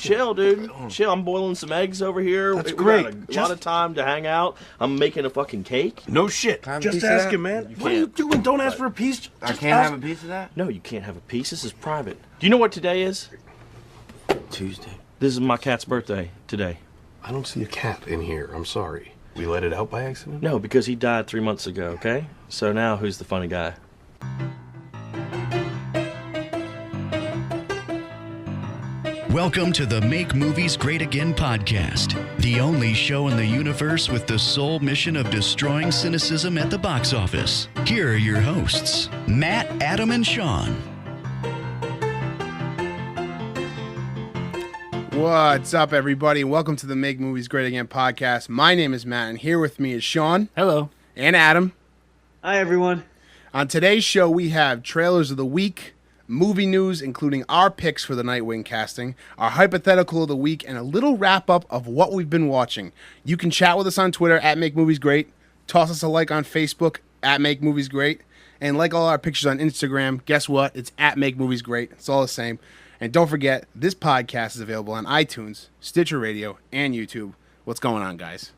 Chill, dude. Chill. I'm boiling some eggs over here. That's we great. Got a lot of time to hang out. I'm making a fucking cake. No shit. Just asking, man. What are you doing? Don't ask for a piece. I can't have a piece of that? No, you can't have a piece. This is private. Do you know what today is? Tuesday. This is my cat's birthday today. I don't see a cat in here. I'm sorry. We let it out by accident? No, because he died 3 months ago, okay? So now who's the funny guy? Welcome to the Make Movies Great Again podcast, the only show in the universe with the sole mission of destroying cynicism at the box office. Here are your hosts, Matt, Adam, and Sean. What's up, everybody? Welcome to the Make Movies Great Again podcast. My name is Matt, and here with me is Sean. Hello. And Adam. Hi, everyone. On today's show, we have trailers of the week, movie news, including our picks for the Nightwing casting, our hypothetical of the week, and a little wrap-up of what we've been watching. You can chat with us on Twitter, @MakeMoviesGreat. Toss us a like on Facebook, @MakeMoviesGreat. And like all our pictures on Instagram, guess what? It's @MakeMoviesGreat. It's all the same. And don't forget, this podcast is available on iTunes, Stitcher Radio, and YouTube. What's going on, guys?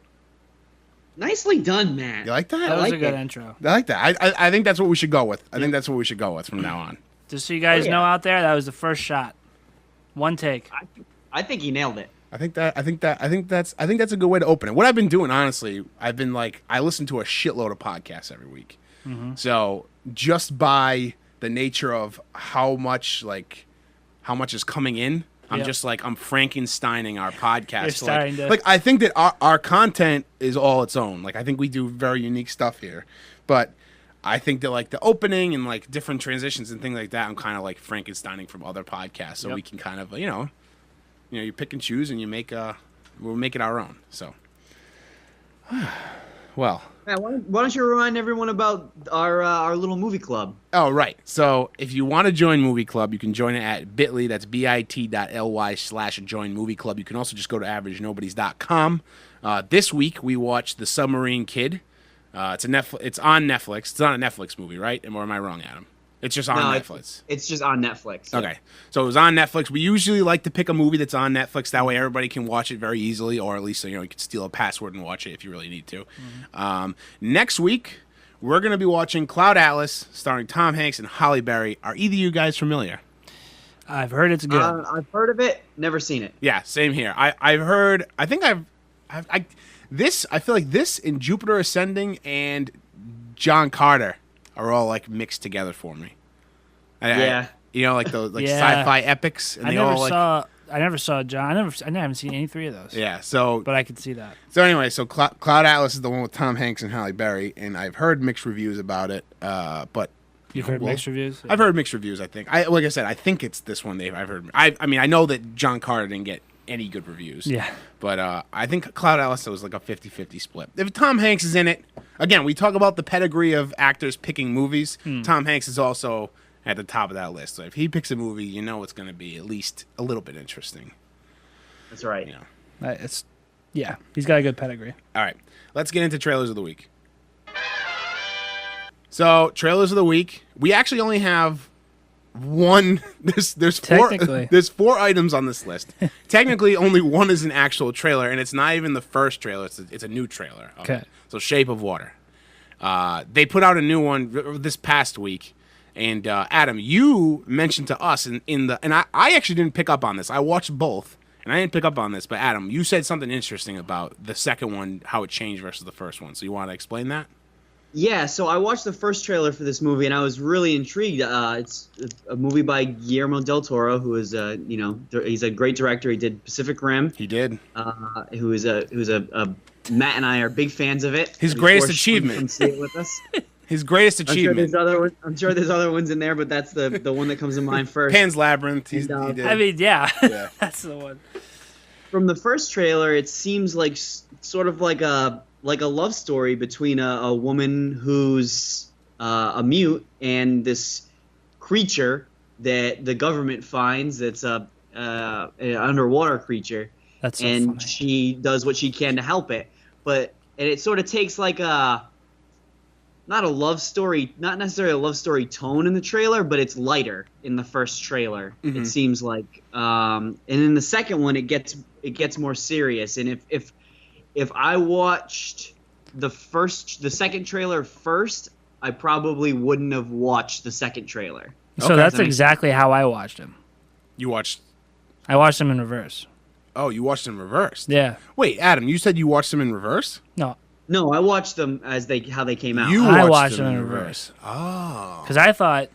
Nicely done, Matt. You like that? That was a good intro. I like that. I think that's what we should go with. I think that's what we should go with from now on. Just so you guys know out there, that was the first shot. One take. I think he nailed it. I think that's a good way to open it. What I've been doing, honestly, I listen to a shitload of podcasts every week. Mm-hmm. So just by the nature of how much is coming in, I'm Frankensteining our podcast. I think that our content is all its own. Like, I think we do very unique stuff here, but I think that like the opening and like different transitions and things like that, I'm kind of like Frankensteining from other podcasts, so we can kind of you pick and choose and we'll make it our own. So, well. Matt, why don't you remind everyone about our little movie club? Oh, right. So if you want to join Movie Club, you can join it at bit.ly. That's bit.ly/join Movie Club. You can also just go to averagenobodies.com. This week we watched The Submarine Kid. It's on Netflix. It's not a Netflix movie, right? Or am I wrong, Adam? It's just on Netflix. It's just on Netflix. Yeah. Okay. So it was on Netflix. We usually like to pick a movie that's on Netflix. That way everybody can watch it very easily, or at least you can steal a password and watch it if you really need to. Mm-hmm. Next week, we're going to be watching Cloud Atlas, starring Tom Hanks and Halle Berry. Are either of you guys familiar? I've heard it's good. I've heard of it, never seen it. Yeah, same here. I feel like this and Jupiter Ascending and John Carter are all like mixed together for me. Like those sci-fi epics. And I never saw John. I haven't seen any three of those. Yeah, but I could see that. So anyway, Cloud Atlas is the one with Tom Hanks and Halle Berry, and I've heard mixed reviews about it. But you've heard mixed reviews? I've heard mixed reviews. I think. Like I said, I think it's this one. I've heard. I mean, I know that John Carter didn't get any good reviews. Yeah. But I think Cloud Atlas was like a 50-50 split. If Tom Hanks is in it, again, we talk about the pedigree of actors picking movies. Tom Hanks is also at the top of that list. So if he picks a movie, it's going to be at least a little bit interesting. That's right. He's got a good pedigree. All right. Let's get into trailers of the week. So, trailers of the week. We actually only have one. There's four items on this list. Technically, only one is an actual trailer, and it's not even the first trailer. It's a new trailer. Okay. So, Shape of Water. They put out a new one this past week, and Adam, you mentioned to us and I actually didn't pick up on this. I watched both, and I didn't pick up on this. But Adam, you said something interesting about the second one, how it changed versus the first one. So, you want to explain that? Yeah, so I watched the first trailer for this movie, and I was really intrigued. It's a movie by Guillermo del Toro, who is he's a great director. He did Pacific Rim. He did. Who is a Matt and I are big fans of it. His greatest achievement. Come see it with us. His greatest achievement. I'm sure there's other ones in there, but that's the one that comes to mind first. Pan's Labyrinth. He did. I mean, yeah. That's the one. From the first trailer, it seems like sort of like a love story between a woman who's a mute and this creature that the government finds that's an underwater creature. That's so and funny. She does what she can to help it. And it sort of takes like a not a love story, not necessarily a love story tone in the trailer, but it's lighter in the first trailer. It seems like, and in the second one, it gets more serious. And if I watched the second trailer first, I probably wouldn't have watched the second trailer. So that's exactly how I watched him. I watched him in reverse. Oh, you watched them reversed? Yeah. Wait, Adam, you said you watched them in reverse? No, I watched them how they came out. I watched them in reverse. Oh. Because I thought,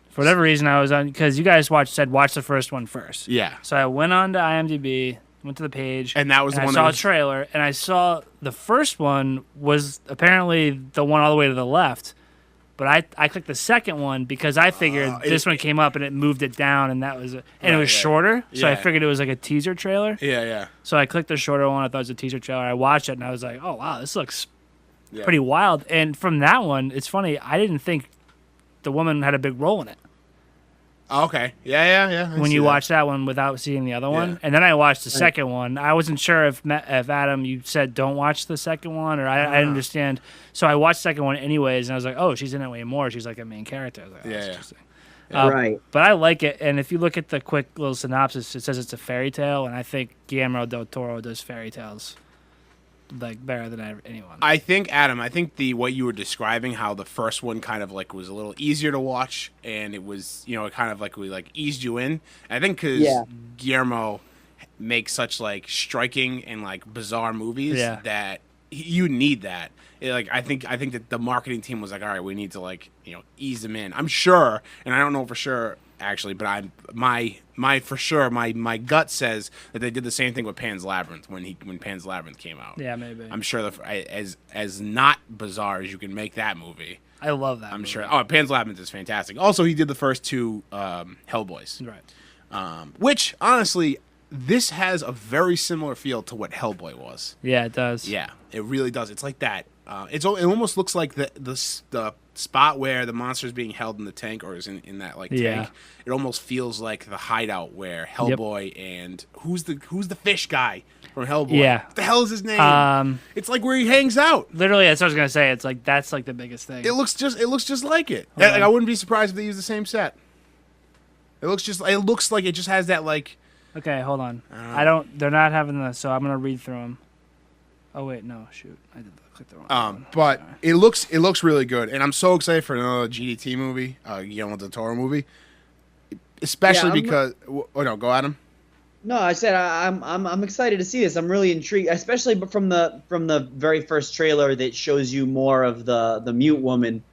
for whatever reason, I was on, because you guys said watch the first one first. Yeah. So I went on to IMDb, went to the page, and that was the one I saw a trailer, and I saw the first one was apparently the one all the way to the left. But I clicked the second one because I figured this one came up and it moved it down, and that was it was shorter. So I figured it was like a teaser trailer. Yeah. So I clicked the shorter one. I thought it was a teaser trailer. I watched it and I was like, oh wow, this looks pretty wild. And from that one, it's funny. I didn't think the woman had a big role in it. Okay. Yeah. When you watch that one without seeing the other one, and then I watched the second one. I wasn't sure if Adam, you said don't watch the second one, or I understand. So I watched the second one anyways, and I was like, oh, she's in it way more. She's like a main character. I was like, oh, that's interesting. Right. But I like it, and if you look at the quick little synopsis, it says it's a fairy tale, and I think Guillermo del Toro does fairy tales like better than anyone. I think, Adam, what you were describing, how the first one kind of like was a little easier to watch, and it was, it kind of like we like eased you in. I think because Guillermo makes such like striking and like bizarre movies that you need that. I think that the marketing team was like, all right, we need to like ease them in. I'm sure, and I don't know for sure actually, but my gut says that they did the same thing with Pan's Labyrinth when Pan's Labyrinth came out. Yeah, maybe. I'm sure as not bizarre as you can make that movie. I love that. I'm movie. sure. Oh, Pan's Labyrinth is fantastic. Also, he did the first two Hellboys. Right. Which honestly, this has a very similar feel to what Hellboy was. Yeah, it does. Yeah, it really does. It's like that. It almost looks like the spot where the monster is being held in the tank, or is in that like tank. It almost feels like the hideout where Hellboy and who's the fish guy from Hellboy? Yeah, what the hell is his name? It's like where he hangs out. Literally, that's what I was gonna say. It's like that's like the biggest thing. It looks just like it. Like, I wouldn't be surprised if they use the same set. It looks like it just has that like. Okay, hold on. They're not having the. So I'm gonna read through them. Oh wait, no, shoot, I did click the wrong one. But it looks really good, and I'm so excited for another GDT movie, Guillermo del Toro movie, especially because. Oh no, go Adam. No, I said I'm excited to see this. I'm really intrigued, especially from the very first trailer that shows you more of the mute woman.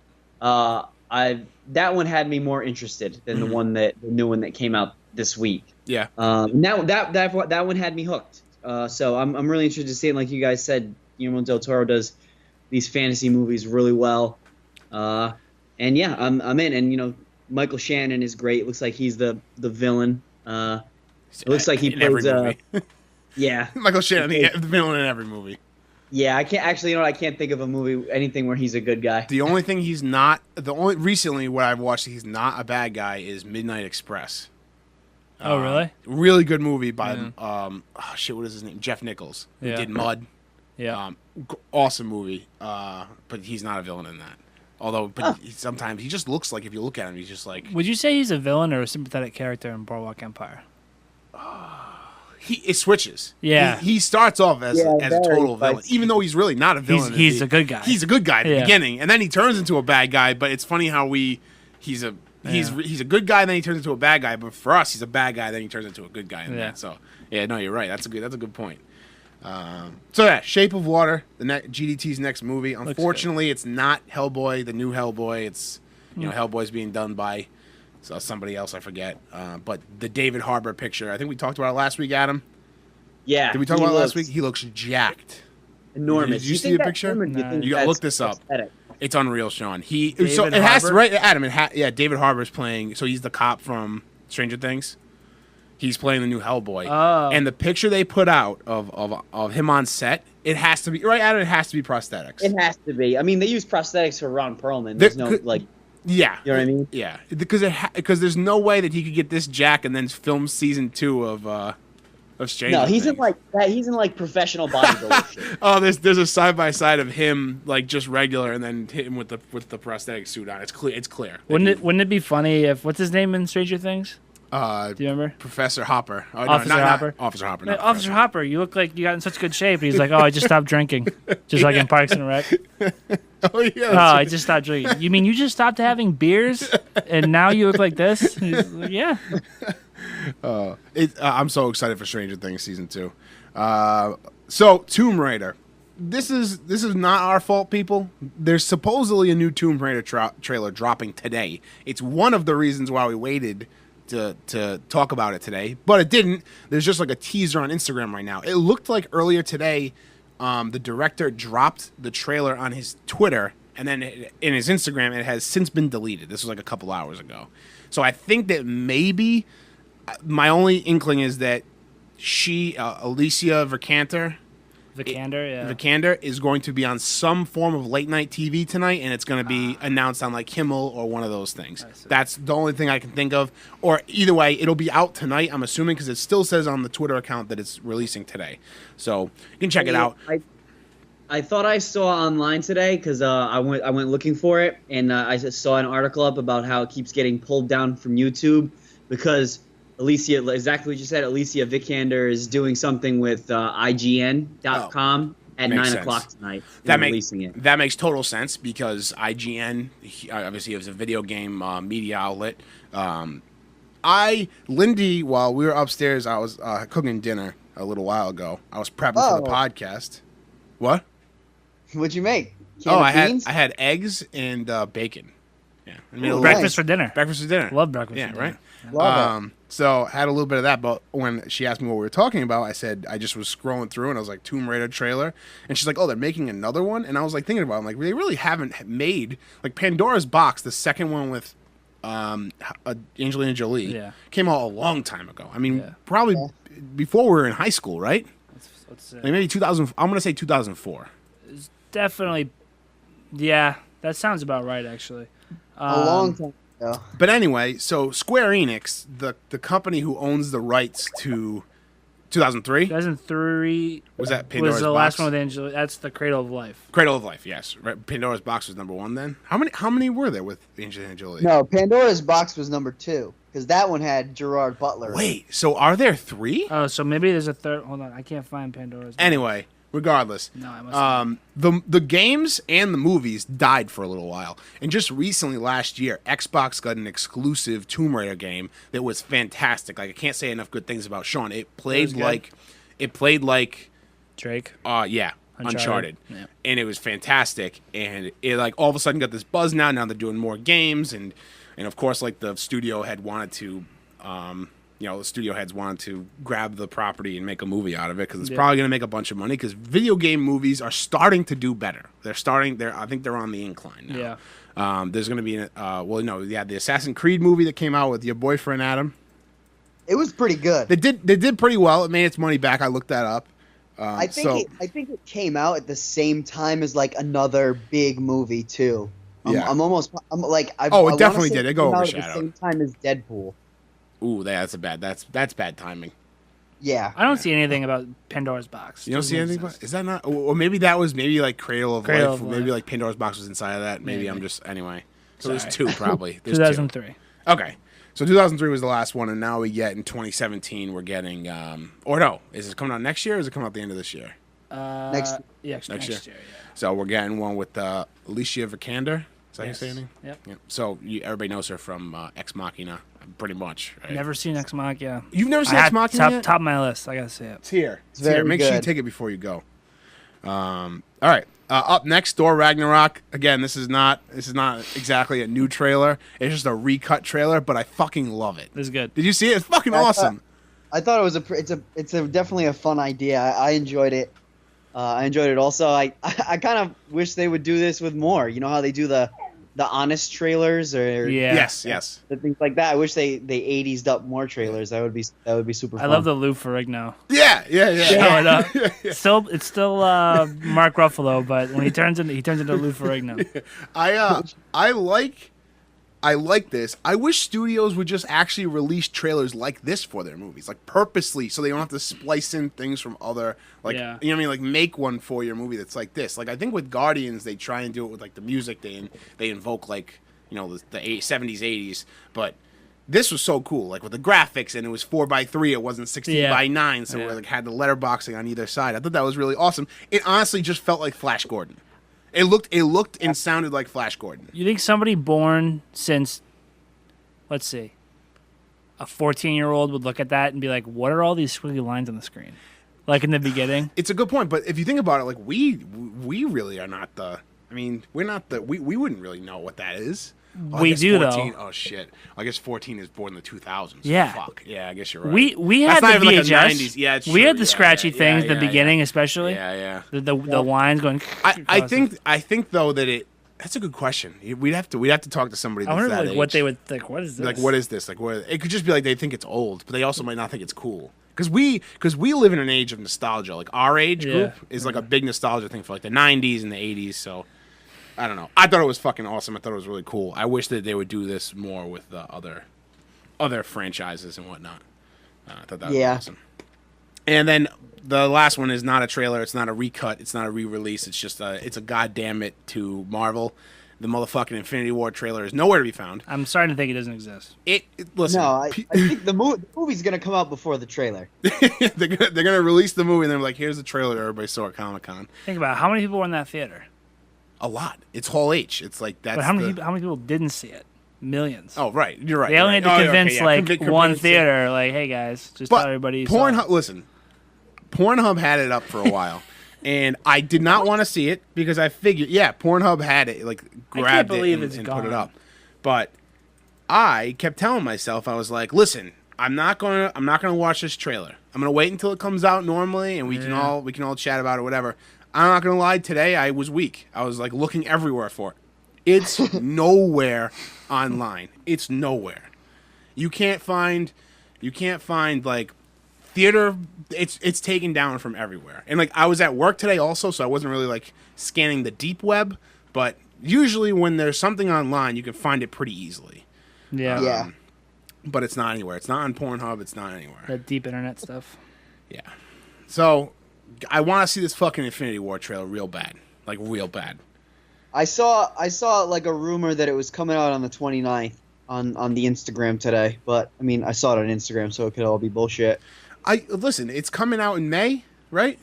That one had me more interested than the new one that came out this week. Yeah. Now that one had me hooked. So I'm really interested to see it. Like you guys said, Guillermo del Toro does these fantasy movies really well. And yeah, I'm in. And Michael Shannon is great. It looks like he's the villain. It looks like he plays. Yeah, Michael Shannon, the villain in every movie. Yeah, I can't actually. I can't think of a movie, anything where he's a good guy. The only thing he's not. Recently what I've watched, he's not a bad guy is Midnight Express. Oh, really? Really good movie by what is his name? Jeff Nichols. Who did Mud. Yeah. Awesome movie. But he's not a villain in that. Although, sometimes he just looks like, if you look at him, he's just like. Would you say he's a villain or a sympathetic character in Boardwalk Empire? It switches. Yeah. He starts off as a total villain, even though he's really not a villain. He's a good guy. He's a good guy at the beginning, and then he turns into a bad guy. But it's funny how he's a good guy, then he turns into a bad guy. But for us, he's a bad guy, then he turns into a good guy. That. So no, you're right. That's a good point. Shape of Water, GDT's next movie. Unfortunately, it's not Hellboy, the new Hellboy. It's Hellboy's being done by somebody else, I forget. But the David Harbour picture, I think we talked about it last week, Adam. Yeah. Did we talk about it last week? He looks jacked. Enormous. Did you see the picture? No. You gotta look this up. It's unreal, Sean. David it has to, Harbour? right? Adam. David Harbour's playing. So he's the cop from Stranger Things. He's playing the new Hellboy. Oh. And the picture they put out of him on set, it has to be right, Adam. It has to be prosthetics. It has to be. I mean, they use prosthetics for Ron Perlman. There's no like. Yeah, you know what I mean. Yeah, because there's no way that he could get this jack and then film season 2 of of Stranger No, he's Things. in like that. He's in like professional bodybuilder shit. Oh, there's a side by side of him like just regular, and then him with the prosthetic suit on. It's clear. It's clear. Wouldn't it be funny if what's his name in Stranger Things? Do you remember? Professor Hopper. Oh, Officer Hopper. Officer Hopper. Man, Not Officer Professor. Hopper, you look like you got in such good shape. And he's like, oh, I just stopped drinking, just like in Parks and Rec. Oh yeah. Oh, I just stopped drinking. You mean you just stopped having beers, and now you look like this? He's like, yeah. I'm so excited for Stranger Things season 2. So Tomb Raider. This is not our fault, people. There's supposedly a new Tomb Raider trailer dropping today. It's one of the reasons why we waited to talk about it today, but it didn't. There's just like a teaser on Instagram right now. It looked like earlier today, the director dropped the trailer on his Twitter, and then in his Instagram, it has since been deleted. This was like a couple hours ago. So I think that maybe my only inkling is that Alicia Vikander, is going to be on some form of late night TV tonight, and it's going to be announced on like Kimmel or one of those things. That's the only thing I can think of. Or either way, it'll be out tonight, I'm assuming, because it still says on the Twitter account that it's releasing today. So you can check it out. I thought I saw online today because I went looking for it, and I just saw an article up about how it keeps getting pulled down from YouTube because Alicia, exactly what you said, Alicia Vikander is doing something with IGN.com at makes 9 sense. o'clock tonight. Releasing it. That makes total sense because IGN, obviously, is a video game media outlet. Lindy, while we were upstairs, I was cooking dinner a little while ago. I was prepping for the podcast. What? What'd you make? I had eggs and bacon. Yeah, Breakfast for dinner. Breakfast for dinner. Love breakfast. Yeah, for right. dinner. Love it. So I had a little bit of that, but when she asked me what we were talking about, I said I just was scrolling through and I was like, Tomb Raider trailer, and she's like, oh, they're making another one, and I was like thinking about it. I'm like, they really haven't made like Pandora's Box, the second one with Angelina Jolie, came out a long time ago. I mean, probably before we were in high school, right? Let's Like maybe 2000. I'm gonna say 2004. It's definitely, yeah, that sounds about right actually. A long time ago. But anyway, so Square Enix, the company who owns the rights to 2003, 2003 was that Pandora's was the Box? last one with Angela. That's the Cradle of Life. Cradle of Life, yes. Right. Pandora's Box was number 1 then. How many were there with Angelina Jolie? No, Pandora's Box was number 2 because that one had Gerard Butler. Wait, so are there 3? Oh, so maybe there's a third. Hold on, I can't find Pandora's. Anyway, regardless, No, I must the games and the movies died for a little while, and just recently last year, Xbox got an exclusive Tomb Raider game that was fantastic. Like I can't say enough good things about Sean. It played like Drake. Yeah, Uncharted. Yeah. And it was fantastic. And it like all of a sudden got this buzz now. Now they're doing more games, and of course like the studio had wanted to, the studio heads wanted to grab the property and make a movie out of it because it's probably going to make a bunch of money because video game movies are starting to do better. I think they're on the incline now. Yeah. There's going to be the Assassin's Creed movie that came out with your boyfriend Adam. It was pretty good. They did pretty well. It made its money back. I looked that up. I think it came out at the same time as like another big movie too. Yeah. It definitely did. It got overshadowed. At the same time as Deadpool. Ooh, that's bad timing. Yeah. I don't see anything about Pandora's Box. You don't see anything about? Is that not? Or maybe that was like Cradle of Life. Or maybe like Pandora's Box was inside of that. Maybe I'm just anyway. So there's 2 probably. There's 2003. 2. Okay. So 2003 was the last one, and now we get in 2017. We're getting, or no, is it coming out next year, or is it coming out the end of this year? Next year. year. Yeah. So we're getting one with Alicia Vikander. Is that how you say her name? Yep. So everybody knows her from Ex Machina, pretty much. Right? Never seen Ex Machina. You've never seen Ex Machina yet? Top of my list. I gotta see it. It's here. It's very Make sure you good. take it before you go. All right. Up next, Thor Ragnarok. Again, this is not exactly a new trailer. It's just a recut trailer, but I fucking love it. This is good. Did you see it? It's fucking awesome. I thought it was it's definitely a fun idea. I enjoyed it. I enjoyed it also. I kind of wish they would do this with more. You know how they do the honest trailers or Yes. the things like that. I wish they 80s up more trailers. That would be super fun. I love the Lou Ferrigno. Yeah. Showing up. It's still Mark Ruffalo, but when he turns into Lou Ferrigno. I like I like this. I wish studios would just actually release trailers like this for their movies, like purposely, so they don't have to splice in things from other, like, you know what I mean? Like, make one for your movie that's like this. Like, I think with Guardians, they try and do it with, like, the music. They invoke, like, you know, the 70s, 80s. But this was so cool, like, with the graphics, and it was 4:3. It wasn't 16:9, so it like, had the letterboxing on either side. I thought that was really awesome. It honestly just felt like Flash Gordon. It looked and sounded like Flash Gordon. You think somebody born since, let's see, a 14-year-old would look at that and be like, what are all these squiggly lines on the screen? Like in the beginning? It's a good point, but if you think about it, like, we really are not the, I mean, we're not the, we wouldn't really know what that is. Oh, we do 14, though. Oh shit! I guess 14 is born in the 2000s. Yeah. Fuck. Yeah, I guess you're right. We had the VHS. Like a 90s. Yeah, it's we true. had the scratchy things yeah, at the beginning, especially. Yeah. The lines going. I think though that it. That's a good question. We'd have to talk to somebody. I That's wonder that like, age. what they would think. What is this? Like, what is this? Like, what? It could just be like they think it's old, but they also might not think it's cool. Because we live in an age of nostalgia. Like, our age group is like a big nostalgia thing for like the 90s and the 80s. So. I don't know. I thought it was fucking awesome. I thought it was really cool. I wish that they would do this more with other franchises and whatnot. I thought that was awesome. And then the last one is not a trailer. It's not a recut. It's not a re-release. It's just it's a goddamn it to Marvel. The motherfucking Infinity War trailer is nowhere to be found. I'm starting to think it doesn't exist. Listen. No, I think the movie's gonna come out before the trailer. they're gonna release the movie and they're like, here's the trailer everybody saw at Comic-Con. Think about it. How many people were in that theater? A lot. It's Hall H. It's like that's. But how many people didn't see it? Millions. Oh, right. You're right. They only had to convince convince one theater, like, hey guys, just tell everybody. Pornhub. Listen, Pornhub had it up for a while, and I did not want to see it because I figured, Pornhub had it, like grabbed it and put it up. But I kept telling myself, I was like, listen, I'm not gonna watch this trailer. I'm gonna wait until it comes out normally, and we can all chat about it, whatever. I'm not gonna lie. Today I was weak. I was like looking everywhere for it. It's nowhere online. It's nowhere. You can't find like theater. It's taken down from everywhere. And like I was at work today also, so I wasn't really like scanning the deep web. But usually when there's something online, you can find it pretty easily. Yeah. But it's not anywhere. It's not on Pornhub. It's not anywhere. That deep internet stuff. Yeah. So. I want to see this fucking Infinity War trailer real bad. Like, real bad. I saw like a rumor that it was coming out on the 29th on the Instagram today. But, I mean, I saw it on Instagram, so it could all be bullshit. Listen, it's coming out in May, right?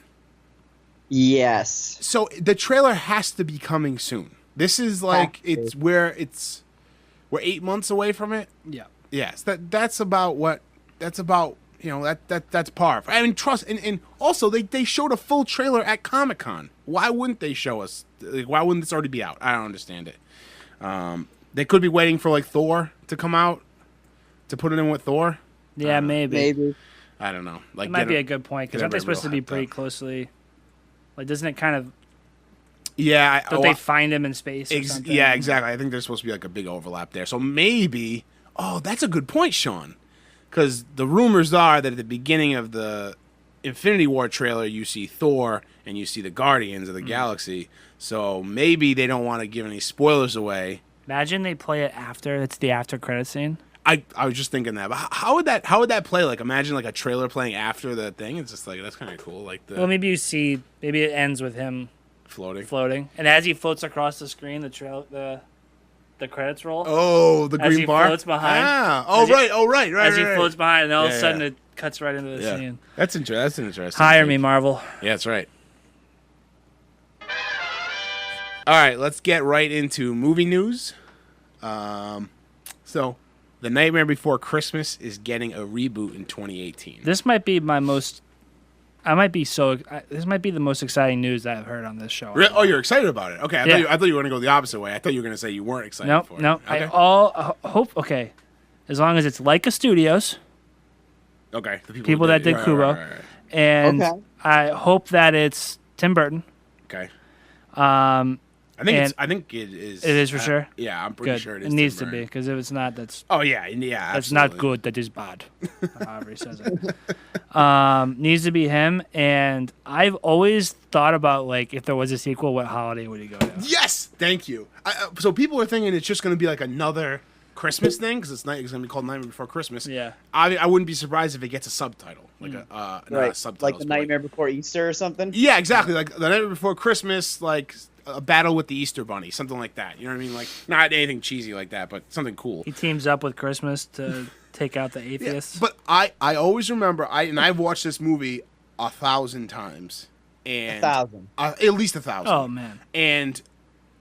Yes. So, the trailer has to be coming soon. This is like, we're 8 months away from it? Yeah. Yes, that's about, you know, that's par. I mean, trust, and also they showed a full trailer at Comic-Con. Why wouldn't they show us? Like, why wouldn't this already be out? I don't understand it. They could be waiting for like Thor to come out to put it in with Thor. Yeah, maybe. I don't know. Like, it might be a good point because aren't they supposed to be pretty closely? Like, doesn't it kind of? Yeah. Don't they find him in space? Or something? Yeah, exactly. I think there's supposed to be like a big overlap there. So maybe. Oh, that's a good point, Sean. Because the rumors are that at the beginning of the Infinity War trailer, you see Thor and you see the Guardians of the Galaxy. So maybe they don't want to give any spoilers away. Imagine they play it after. It's the after credit scene. I was just thinking that. But how would that play? Like, imagine like a trailer playing after the thing. It's just like, that's kind of cool. Like well, maybe it ends with him floating, and as he floats across the screen, the credits roll. Oh, the green bar. As he floats behind. Ah. Right. As he floats behind, and all of a sudden it cuts right into the scene. That's interesting. Hire me, Marvel. Yeah, that's right. All right, let's get right into movie news. So, The Nightmare Before Christmas is getting a reboot in 2018. This might be my most. This might be the most exciting news that I've heard on this show. Oh, you're excited about it? Okay, I thought you were going to go the opposite way. I thought you were going to say you weren't excited for it. No. Okay. I hope. Okay, as long as it's Leica Studios. Okay. The people that did Kubo, right. And I hope that it's Tim Burton. Okay. I think it is. It is for sure. Yeah, I'm pretty sure it is. It needs to be because if it's not, that's. Oh yeah. That's not good. That is bad. However he says it. Needs to be him, and I've always thought about like if there was a sequel, what holiday would he go to? Yes, thank you. So people are thinking it's just going to be like another Christmas thing, because it's going to be called Nightmare Before Christmas. Yeah. I wouldn't be surprised if it gets a subtitle, like not a subtitle, like the Nightmare Before Easter or something. Yeah, exactly. Like the Nightmare Before Christmas, like a battle with the Easter Bunny, something like that. You know what I mean? Like not anything cheesy like that, but something cool. He teams up with Christmas to take out the atheists. But I always remember I've watched this movie 1,000 times. And 1,000. At least 1,000. Oh man. And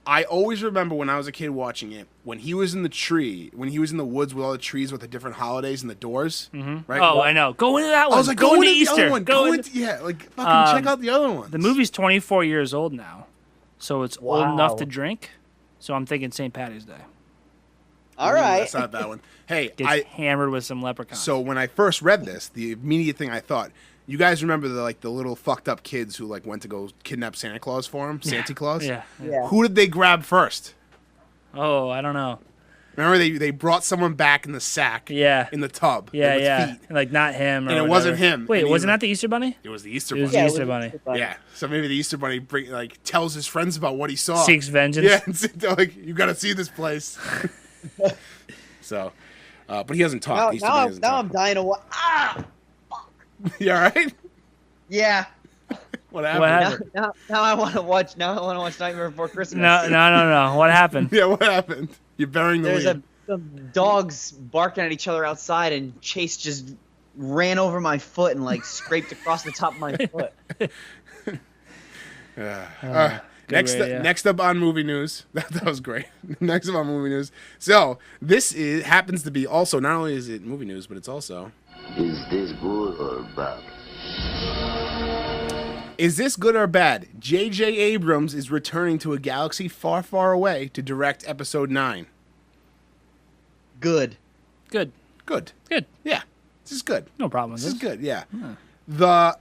I always remember when I was a kid watching it, when he was in the tree, when he was in the woods with all the trees with the different holidays and the doors. Mm-hmm. Right? Oh, I know. Go into that one. I was like, go into the Easter. other one. Go into... Yeah, like fucking check out the other one. The movie's 24 years old now, so it's old Wow. enough to drink. So I'm thinking St. Patty's Day. All right. That's not a bad one. Hey, Gets hammered with some leprechauns. So when I first read this, the immediate thing I thought, you guys remember the little fucked up kids who like went to go kidnap Santa Claus for him? Santa Claus? Yeah. Yeah. Who did they grab first? Oh, I don't know. Remember they brought someone back in the sack. Yeah. In the tub. Yeah, with yeah. feet. Like not him. Or And it whatever. wasn't him. Wait, And he wasn't was- that the Easter Bunny? It was the Easter It was Bunny. the Easter Bunny. Yeah. So maybe the Easter Bunny tells his friends about what he saw. Seeks vengeance. Yeah. And they're like, you got to see this place. So, but he hasn't talked. Easter Bunny hasn't Now talked. I'm dying to watch. Ah! You all right? Yeah. What happened? What happened? Now I want to watch. Now I want to watch Nightmare Before Christmas. No. What happened? Yeah, what happened? You're burying the There's lead. some dogs barking at each other outside, and Chase just ran over my foot and like scraped across the top of my foot. Next up on movie news. That was great. Next up on movie news. So this happens to be also, not only is it movie news, but it's also. Is this good or bad? Is this good or bad? J.J. Abrams is returning to a galaxy far, far away to direct Episode 9. Good. Good. Good. Good. Yeah, this is good. No problem with This this. is good. Yeah.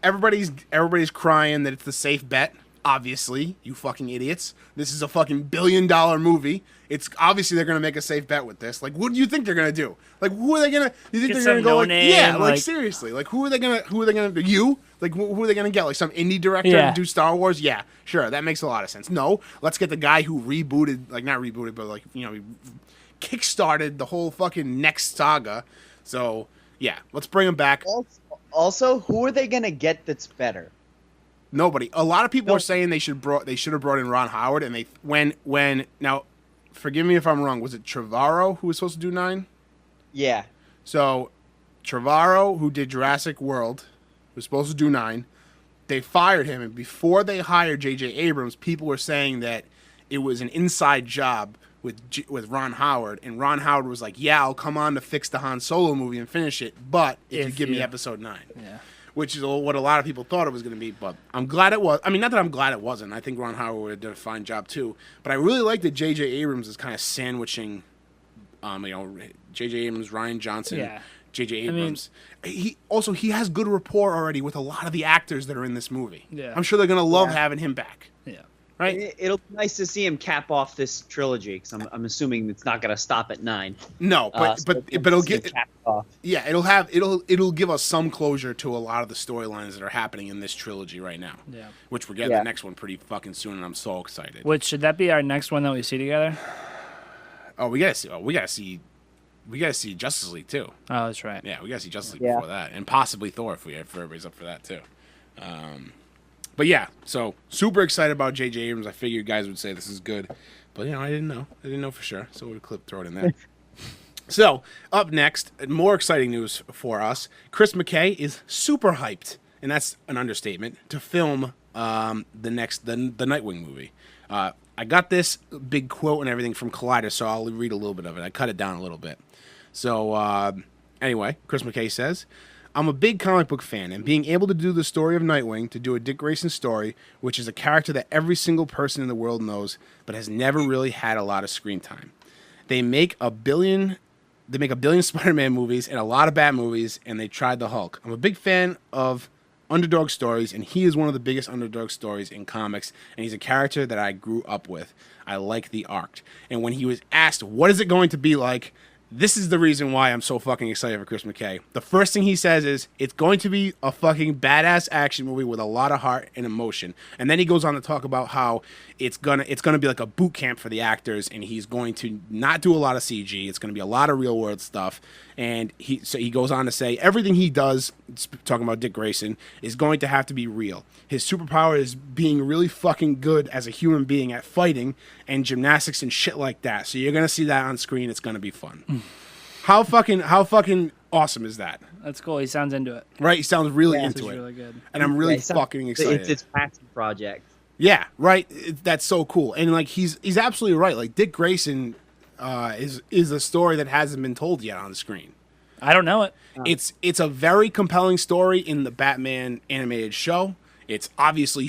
Everybody's crying that it's the safe bet. Obviously, you fucking idiots. This is a fucking $1 billion movie. It's obviously they're gonna make a safe bet with this. Like, what do you think they're gonna do? Like, who are they gonna? You think Get they're gonna some go like, no-name, yeah, like like- seriously, like who are they gonna do? You? Like, who are they gonna get? Like some indie director Yeah. to do Star Wars? Yeah, sure, that makes a lot of sense. No, let's get the guy who rebooted, like not rebooted, but like he kickstarted the whole fucking next saga. So yeah, let's bring him back. Also, who are they gonna get that's better? Nobody. A lot of people are saying they should have brought in Ron Howard, and when now, forgive me if I'm wrong. Was it Trevorrow who was supposed to do 9? Yeah. So Trevorrow, who did Jurassic World, was supposed to do 9. They fired him, and before they hired J.J. Abrams, people were saying that it was an inside job with Ron Howard, and Ron Howard was like, "Yeah, I'll come on to fix the Han Solo movie and finish it, but if you give me Episode 9." Yeah. Which is what a lot of people thought it was going to be, but I'm glad it was. I mean, not that I'm glad it wasn't. I think Ron Howard would have done a fine job too. But I really like that J.J. Abrams is kind of sandwiching, J.J. Abrams, Ryan Johnson, Yeah. J.J. Abrams. He has good rapport already with a lot of the actors that are in this movie. Yeah. I'm sure they're going to love having him back. Yeah. Right? It'll be nice to see him cap off this trilogy because I'm assuming it's not gonna stop at 9. No, but So it'll see him get. cap it off. Yeah, it'll give us some closure to a lot of the storylines that are happening in this trilogy right now. Yeah. Which we're getting Yeah. the next one pretty fucking soon, and I'm so excited. Which should that be our next one that we see together? Oh, we gotta see Justice League too. Oh, that's right. Yeah, we gotta see Justice League Yeah. before that, and possibly Thor if everybody's up for that too. But yeah, so super excited about J.J. Abrams. I figured you guys would say this is good, but I didn't know. I didn't know for sure, so we'll throw it in there. So up next, more exciting news for us. Chris McKay is super hyped, and that's an understatement, to film the Nightwing movie. I got this big quote and everything from Collider, so I'll read a little bit of it. I cut it down a little bit. So anyway, Chris McKay says, "I'm a big comic book fan, and being able to do the story of Nightwing, to do a Dick Grayson story, which is a character that every single person in the world knows, but has never really had a lot of screen time. They make a billion Spider-Man movies and a lot of Bat movies, and they tried the Hulk. I'm a big fan of underdog stories, and he is one of the biggest underdog stories in comics, and he's a character that I grew up with. I like the arc." And when he was asked, what is it going to be like This is the reason why I'm so fucking excited for Chris McKay. The first thing he says is, it's going to be a fucking badass action movie with a lot of heart and emotion. And then he goes on to talk about how it's gonna be like a boot camp for the actors, and he's going to not do a lot of CG. It's going to be a lot of real world stuff. And he goes on to say everything he does, talking about Dick Grayson, is going to have to be real. His superpower is being really fucking good as a human being at fighting and gymnastics and shit like that. So you're gonna see that on screen. It's gonna be fun. How fucking awesome is that? That's cool. He sounds into it. Right? He sounds really He's into it. really good. And I'm really fucking excited. It's his passion project. Yeah, right. That's so cool. And like he's absolutely right. Like Dick Grayson is a story that hasn't been told yet on the screen. I don't know it. It's a very compelling story in the Batman animated show. It's obviously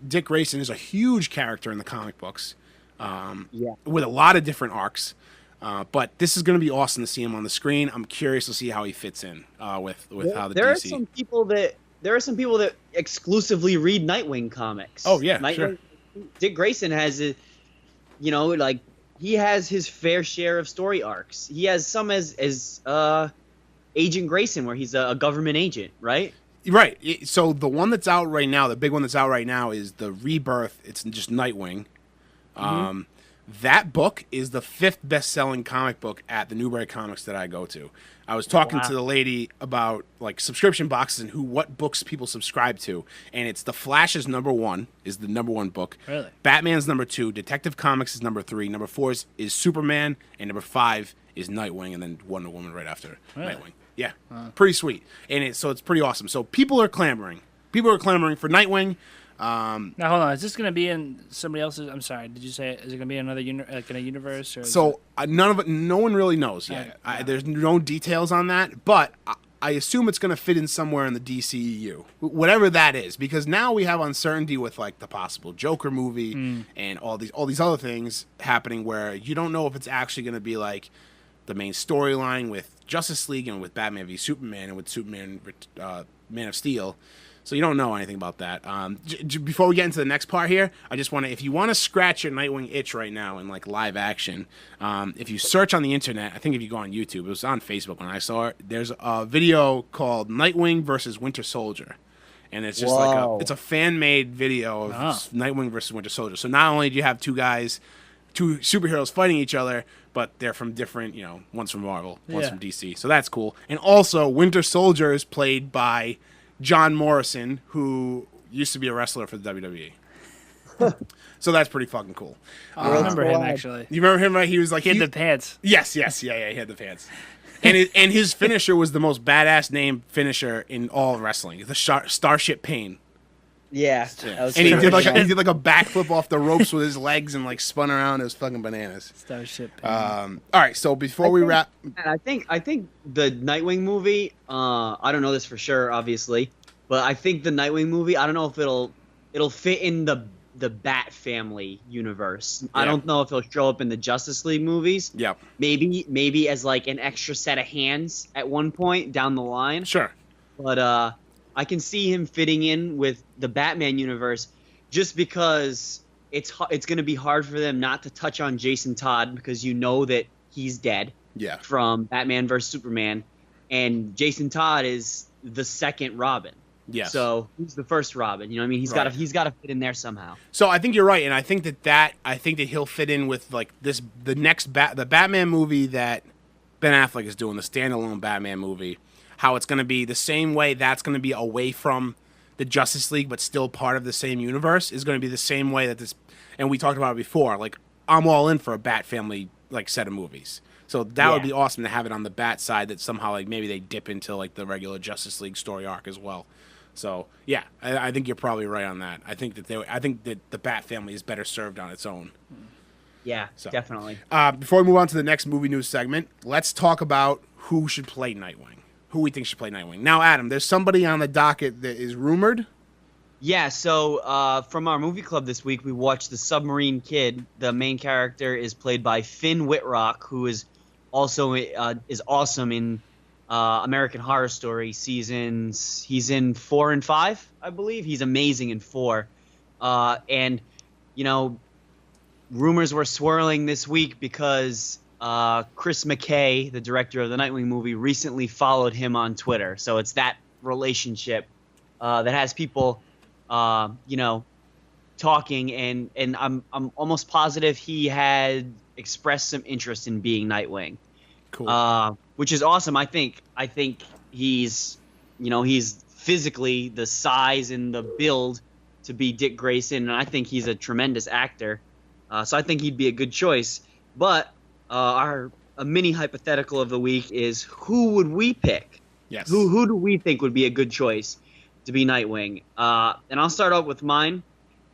Dick Grayson is a huge character in the comic books, with a lot of different arcs. But this is going to be awesome to see him on the screen. I'm curious to see how he fits in with how the there DC. There are some people that exclusively read Nightwing comics. Oh yeah, sure. Dick Grayson has he has his fair share of story arcs. He has some as Agent Grayson, where he's a government agent, right? Right. So the one that's out right now, the big one that's out right now, is the Rebirth. It's just Nightwing. That book is the 5th best-selling comic book at the Newbury Comics that I go to. I was talking to the lady about like subscription boxes and what books people subscribe to, and it's The Flash is number 1, is the number 1 book. Really? Batman's number 2, Detective Comics is number 3, number 4 is Superman, and number 5 is Nightwing, and then Wonder Woman right after Nightwing. Yeah, pretty sweet, and so it's pretty awesome. So people are clamoring for Nightwing. Now hold on, is this going to be in somebody else's? I'm sorry, did you say is it going to be another in a universe? Or so no one really knows yet. Okay. There's no details on that, but I assume it's going to fit in somewhere in the DCEU, whatever that is, because now we have uncertainty with like the possible Joker movie and all these other things happening where you don't know if it's actually going to be like the main storyline with Justice League and with Batman v Superman and with Superman Man of Steel. So you don't know anything about that. Before we get into the next part here, I just want to, if you want to scratch your Nightwing itch right now in like live action, if you search on the internet, I think if you go on YouTube, it was on Facebook when I saw it, there's a video called Nightwing versus Winter Soldier. And it's just it's a fan-made video of Nightwing versus Winter Soldier. So not only do you have two superheroes fighting each other, but they're from different, one's from Marvel, one's from DC. So that's cool. And also, Winter Soldier is played by John Morrison, who used to be a wrestler for the WWE. So that's pretty fucking cool. I remember him, actually. You remember him, right? He was like... He had the pants. Yes, yeah, he had the pants. And his finisher was the most badass named finisher in all of wrestling. The Starship Pain. Yeah. And he did like a backflip off the ropes with his legs and like spun around. It was fucking bananas. Starship. All right, so before we wrap, I think the Nightwing movie. I don't know this for sure, obviously, but I think the Nightwing movie. I don't know if it'll fit in the Bat family universe. Yeah. I don't know if it'll show up in the Justice League movies. Yeah. Maybe as like an extra set of hands at one point down the line. Sure. But I can see him fitting in with the Batman universe just because it's going to be hard for them not to touch on Jason Todd because that he's dead from Batman vs. Superman. And Jason Todd is the second Robin. Yes. So who's the first Robin? You know what I mean? He's got to fit in there somehow. So I think you're right. And I think that he'll fit in with like the Batman movie that Ben Affleck is doing, the standalone Batman movie. How it's going to be the same way that's going to be away from the Justice League, but still part of the same universe, is going to be the same way that this, and we talked about it before, like, I'm all in for a Bat family, like, set of movies. So that would be awesome to have it on the Bat side that somehow, like, maybe they dip into, like, the regular Justice League story arc as well. So, yeah, I think you're probably right on that. I think that the Bat family is better served on its own. Yeah, definitely. Before we move on to the next movie news segment, let's talk about who should play Nightwing. Who we think should play Nightwing. Now, Adam, there's somebody on the docket that is rumored. Yeah, so from our movie club this week, we watched The Submarine Kid. The main character is played by Finn Wittrock, who is also is awesome in American Horror Story seasons. He's in 4 and 5, I believe. He's amazing in 4. And, rumors were swirling this week because Chris McKay, the director of the Nightwing movie, recently followed him on Twitter. So it's that relationship that has people, talking, and I'm almost positive he had expressed some interest in being Nightwing. Cool. Which is awesome. I think he's physically the size and the build to be Dick Grayson, and I think he's a tremendous actor. So I think he'd be a good choice. But a mini hypothetical of the week is, who would we pick? Yes. Who do we think would be a good choice to be Nightwing? And I'll start off with mine.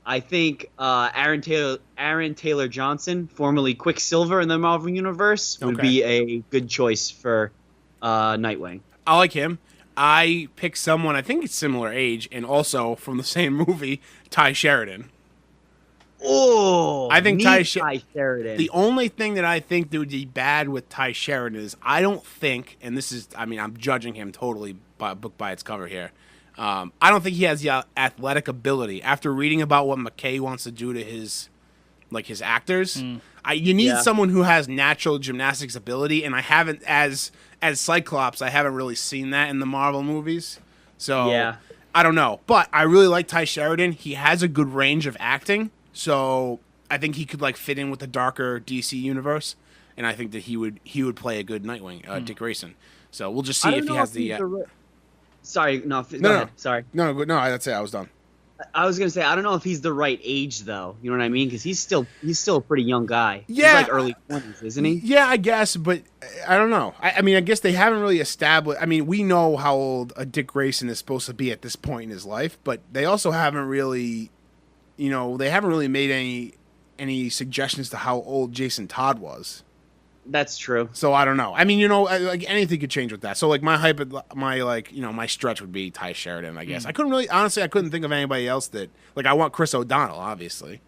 I think Aaron Taylor Johnson, formerly Quicksilver in the Marvel Universe, would be a good choice for Nightwing. I like him. I picked someone, I think it's similar age, and also from the same movie, Ty Sheridan. Oh, I think Ty Sheridan. The only thing that I think that would be bad with Ty Sheridan is I don't think, and this is, I'm judging him totally book by its cover here. I don't think he has the athletic ability. After reading about what McKay wants to do to his actors, you need someone who has natural gymnastics ability, and I haven't, as Cyclops, I haven't really seen that in the Marvel movies. So I don't know, but I really like Ty Sheridan. He has a good range of acting, so I think he could fit in with the darker DC universe, and I think that he would play a good Nightwing, Dick Grayson. So we'll just see if he has the. Sorry, go ahead. Sorry. No, that's it. I was done. I was gonna say, I don't know if he's the right age, though. You know what I mean? Because he's still a pretty young guy. Yeah, he's early 20s, isn't he? Yeah, I guess, but I don't know. I mean, I guess they haven't really established. I mean, we know how old a Dick Grayson is supposed to be at this point in his life, but they also haven't really, made any suggestions to how old Jason Todd was. That's true. So I don't know. I mean, anything could change with that. So my stretch would be Ty Sheridan, I guess. I couldn't think of anybody else that I want Chris O'Donnell, obviously.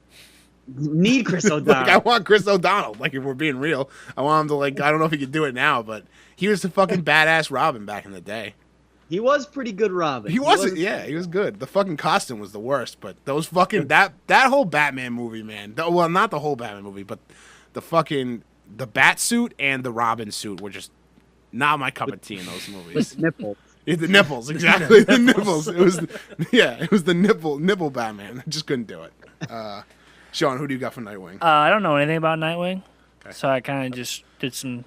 Need Chris O'Donnell. I want Chris O'Donnell. If we're being real, I want him to I don't know if he could do it now, but he was the fucking badass Robin back in the day. He was pretty good Robin. He was good. The fucking costume was the worst, but those fucking that whole Batman movie, man. Well, not the whole Batman movie, but the Bat suit and the Robin suit were just not my cup of tea in those movies. With nipples. Yeah, the nipples, exactly. The nipples. It was the nipple Batman. I just couldn't do it. Sean, who do you got for Nightwing? I don't know anything about Nightwing, so I kind of just did some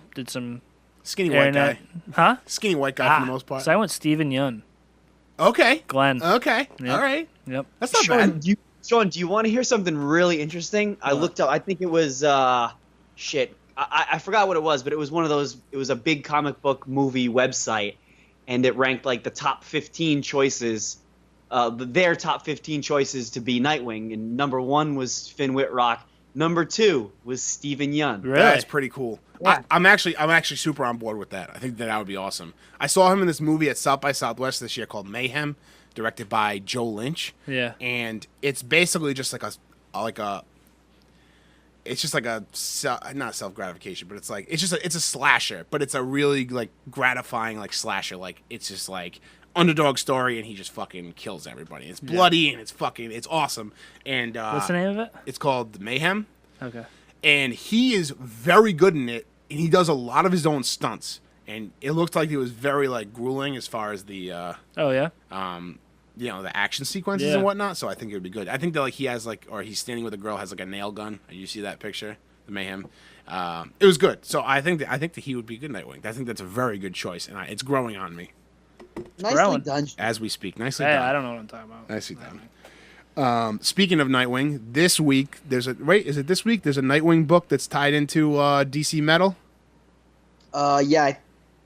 skinny white guy. Huh? Skinny white guy for the most part. So I went Steven Yeun. Okay. Glenn. Okay. Yep. All right. Yep. That's not bad. Sean, do you want to hear something really interesting? I looked up. I think it was shit. I forgot what it was, but it was one of those. It was a big comic book movie website, and it ranked the top 15 choices, their top 15 choices to be Nightwing. And number 1 was Finn Wittrock. Number 2 was Steven Yeun. Really? That's pretty cool. Yeah. I'm actually super on board with that. I think that would be awesome. I saw him in this movie at South by Southwest this year called Mayhem, directed by Joe Lynch. Yeah. And it's basically just not self-gratification, but it's a slasher, but it's a really gratifying slasher. It's just underdog story, and he just fucking kills everybody. It's bloody and it's awesome. And what's the name of it? It's called Mayhem. Okay. And he is very good in it, and he does a lot of his own stunts. And it looked like it was very grueling as far as the the action sequences and whatnot. So I think it would be good. I think that he has or he's standing with a girl has a nail gun. You see that picture, the Mayhem. It was good. So I think that he would be good Nightwing. I think that's a very good choice, and it's growing on me. Nicely done. As we speak, nicely done. done. I don't know what I'm talking about. Nicely done. Speaking of Nightwing, this week is it this week? There's a Nightwing book that's tied into DC Metal. Yeah.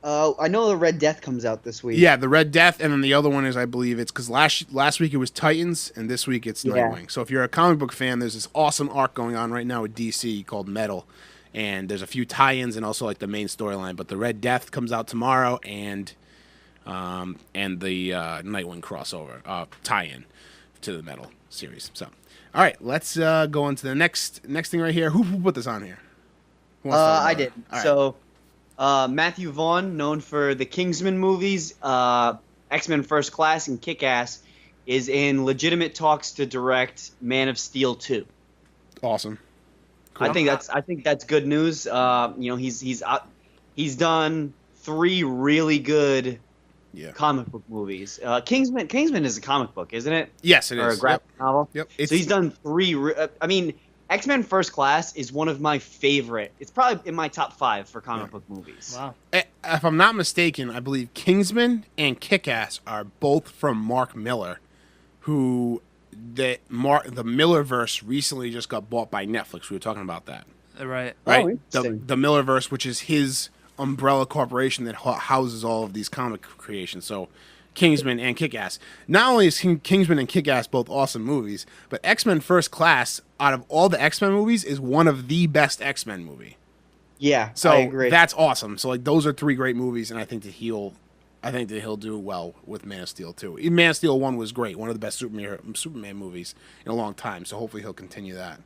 I know the Red Death comes out this week. Yeah, the Red Death, and then the other one is, I believe, it's because last week it was Titans, and this week it's Nightwing. So if you're a comic book fan, there's this awesome arc going on right now with DC called Metal, and there's a few tie-ins and also the main storyline. But the Red Death comes out tomorrow, and the Nightwing crossover tie-in to the Metal series. So, all right, let's go on to the next thing right here. Who put this on here? I did. Right. So. Matthew Vaughn, known for the Kingsman movies, X-Men First Class, and Kick-Ass, is in legitimate talks to direct Man of Steel 2. Awesome. I think that's good news. He's done 3 really good comic book movies. Kingsman is a comic book, isn't it? Yes, it or is. a graphic novel. Yep. So he's done 3. X-Men First Class is one of my favorite. It's probably in my top 5 for comic book movies. Wow. If I'm not mistaken, I believe Kingsman and Kick-Ass are both from Mark Miller, who the Millerverse recently just got bought by Netflix. We were talking about that. Right. Right? The Millerverse, which is his umbrella corporation that houses all of these comic creations. So Kingsman and Kick-Ass. Not only is Kingsman and Kick-Ass both awesome movies, but X-Men First Class, out of all the X-Men movies, is one of the best X-Men movie. Yeah, so I agree. That's awesome. So like those are 3 great movies, and I think that he'll do well with Man of Steel too. Even Man of Steel 1 was great, one of the best Superman movies in a long time. So hopefully he'll continue that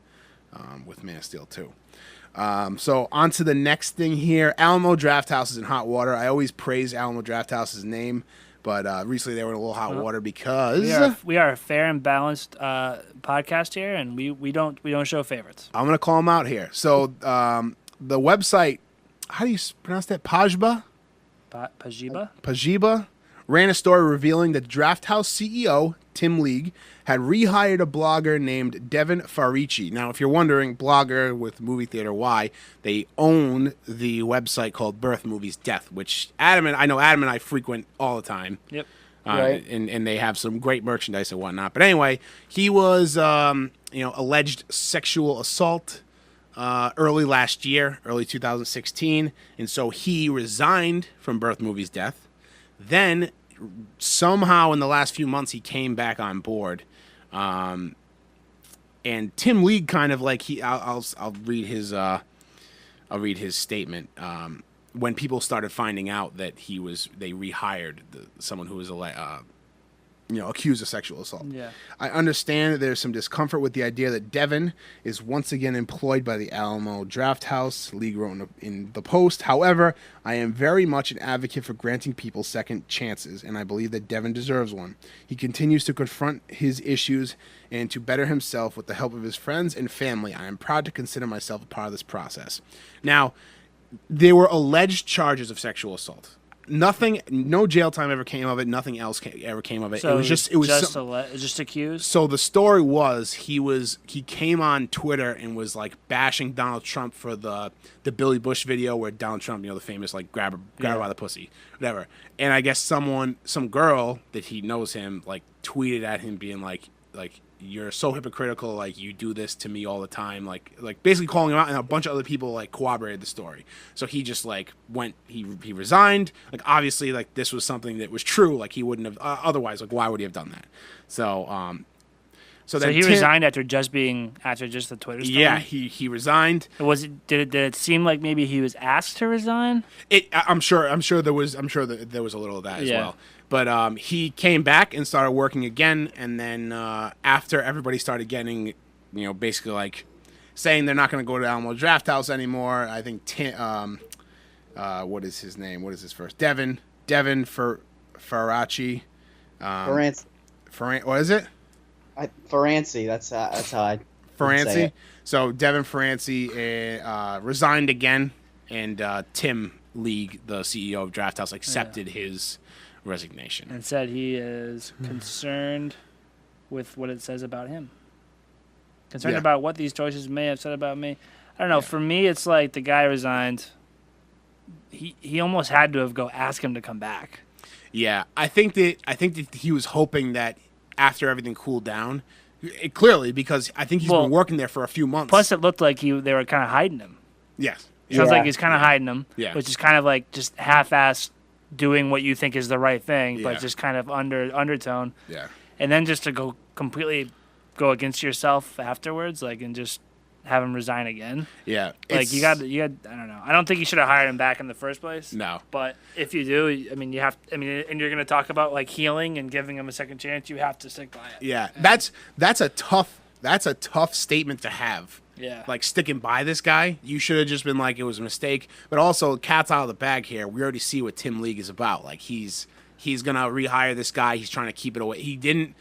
with Man of Steel 2. So on to the next thing here. Alamo Drafthouse is in hot water. I always praise Alamo Drafthouse's name, but recently they were in a little hot water because we are a fair and balanced podcast here, and we don't show favorites. I'm gonna call them out here. So the website, how do you pronounce that? Pajiba ran a story revealing that Drafthouse CEO Tim League had rehired a blogger named Devin Farici. Now, if you're wondering, blogger with Movie Theater Y, they own the website called Birth Movies Death, which Adam and I frequent all the time. Yep. Right. And they have some great merchandise and whatnot. But anyway, he was alleged sexual assault early last year, early 2016, and so he resigned from Birth Movies Death. Then somehow in the last few months he came back on board, and Tim League kind of like I'll read his statement. When people started finding out that they rehired someone who was accused of sexual assault. Yeah. I understand that there's some discomfort with the idea that Devin is once again employed by the Alamo Drafthouse, League wrote in the Post. However, I am very much an advocate for granting people second chances, and I believe that Devin deserves one. He continues to confront his issues and to better himself with the help of his friends and family. I am proud to consider myself a part of this process. Now, there were alleged charges of sexual assault. No jail time ever came of it. Nothing else ever came of it. So it was just accused. So the story was he came on Twitter and was like bashing Donald Trump for the Billy Bush video where Donald Trump, the famous like grab her by the pussy, whatever. And I guess some girl that he knows him like tweeted at him being like you're so hypocritical, like you do this to me all the time, like basically calling him out, and a bunch of other people like corroborated the story. So he just like he resigned. Like obviously like this was something that was true, like he wouldn't have otherwise, like why would he have done that? So he resigned after just the Twitter story? Yeah, he resigned. Did it seem like maybe he was asked to resign? I'm sure there was a little of that as well. But he came back and started working again, and then after everybody started getting, basically like saying they're not going to go to Alamo Drafthouse anymore, I think what is his name? What is his first? Devin Faraci. What is it? Faraci. That's how I. Faraci. So Devin Faraci resigned again, and Tim League, the CEO of Drafthouse, accepted his resignation and said he is concerned with what it says about him. Concerned about what these choices may have said about me. I don't know. Yeah. For me, it's like the guy resigned. He almost had to have ask him to come back. Yeah, I think that he was hoping that after everything cooled down, clearly because I think he's been working there for a few months. Plus, it looked like they were kind of hiding him. Yes, sounds like he's kind of hiding him. Yeah, which is kind of like just half-assed doing what you think is the right thing, but just kind of undertone. Yeah, and then just to completely go against yourself afterwards, and just have him resign again. Yeah, you got. I don't know. I don't think you should have hired him back in the first place. No, but if you do, and you're going to talk about healing and giving him a second chance, you have to stick by it. Yeah, that's a tough statement to have. Yeah, sticking by this guy. You should have just been like it was a mistake. But also, cat's out of the bag here. We already see what Tim League is about. He he's gonna rehire this guy. He's trying to keep it away. He didn't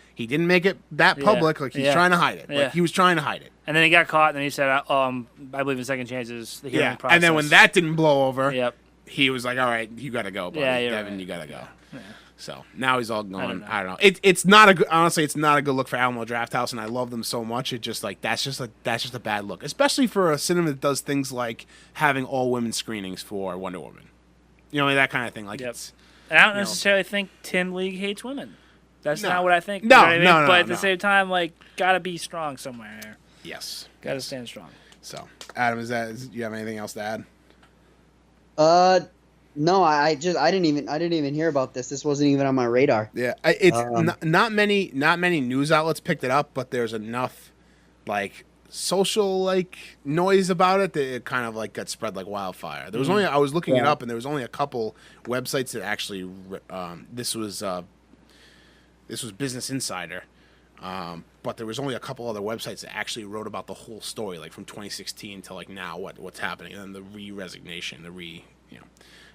make it that public. Like he's trying to hide it. Like he was trying to hide it. And then he got caught, and then he said, I believe in second chances, the hearing process. And then when that didn't blow over, he was like, all right, you got to go, buddy. Devin, you got to go. Yeah. So now he's all gone. I don't know. It's not a good, honestly, it's not a good look for Alamo Drafthouse, and I love them so much. It just like that's just a bad look, especially for a cinema that does things like having all women screenings for Wonder Woman. You know, that kind of thing. Like it's. And I don't necessarily think Tim League hates women. That's not what I think. No, you know what I mean? no. But at the same time, like, gotta be strong somewhere here. Yes. Gotta stand strong. So, Adam, do you have anything else to add? No, I didn't even hear about this. This wasn't even on my radar. Yeah, it's not many news outlets picked it up, but there's enough like social like noise about it that it kind of like got spread like wildfire. There was only I was looking it up, and there was only a couple websites that actually this was Business Insider. But there was only a couple other websites that actually wrote about the whole story, like from 2016 to like now, what's happening, and then the resignation,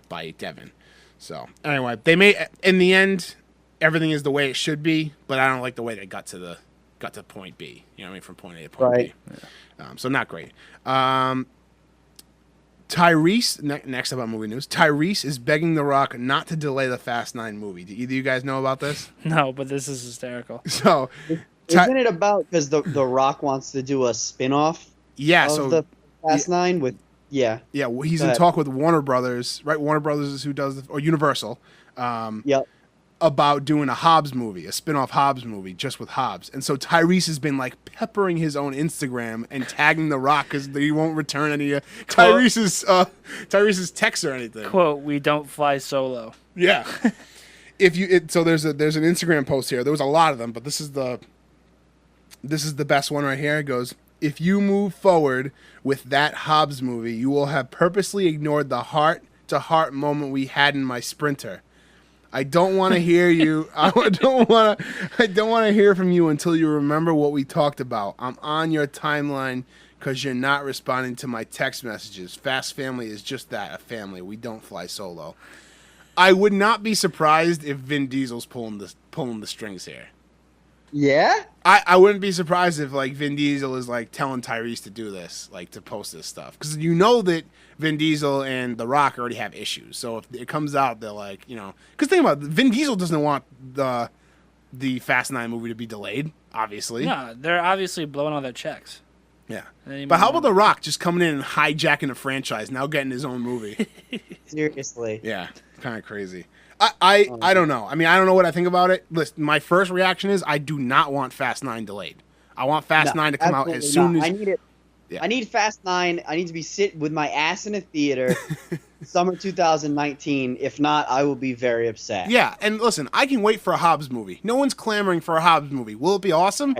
by Devin. So anyway, they made in the end everything is the way it should be, but I don't like the way they got to point B. You know what I mean, from point A to point B. Yeah. So not great. Tyrese, next up on movie news, Tyrese is begging The Rock not to delay the Fast 9 movie. Do either of you guys know about this? No, but this is hysterical. So, isn't it about because the Rock wants to do a spin-off of the Fast 9 with Yeah, well, he's in talk with Warner Brothers, right? Warner Brothers is who does or Universal. About doing a Hobbs movie, a spin-off Hobbs movie, just with Hobbs. And so Tyrese has been like peppering his own Instagram and tagging The Rock because he won't return any Tyrese's texts or anything. Quote: "We don't fly solo." Yeah. So there's an Instagram post here. There was a lot of them, but this is the best one right here. It goes, "If you move forward with that Hobbs movie, you will have purposely ignored the heart-to-heart moment we had in my Sprinter. I don't want to hear you. I don't want to hear from you until you remember what we talked about. I'm on your timeline because you're not responding to my text messages. Fast Family is just that, a family. We don't fly solo." I would not be surprised if Vin Diesel's pulling the strings here. Yeah? I wouldn't be surprised if like Vin Diesel is like telling Tyrese to do this, like to post this stuff, because you know that Vin Diesel and The Rock already have issues. So if it comes out, they're like, because think about it, Vin Diesel doesn't want the Fast 9 movie to be delayed. Obviously, no, they're obviously blowing all their checks. Yeah, but how about The Rock just coming in and hijacking a franchise, now getting his own movie? Seriously. Yeah, kind of crazy. I don't know. I mean, I don't know what I think about it. Listen, my first reaction is I do not want Fast 9 delayed. I want Fast 9 to come out as soon as... I need it. Yeah. I need Fast 9. I need to be sitting with my ass in a theater summer 2019. If not, I will be very upset. Yeah, and listen, I can wait for a Hobbs movie. No one's clamoring for a Hobbs movie. Will it be awesome?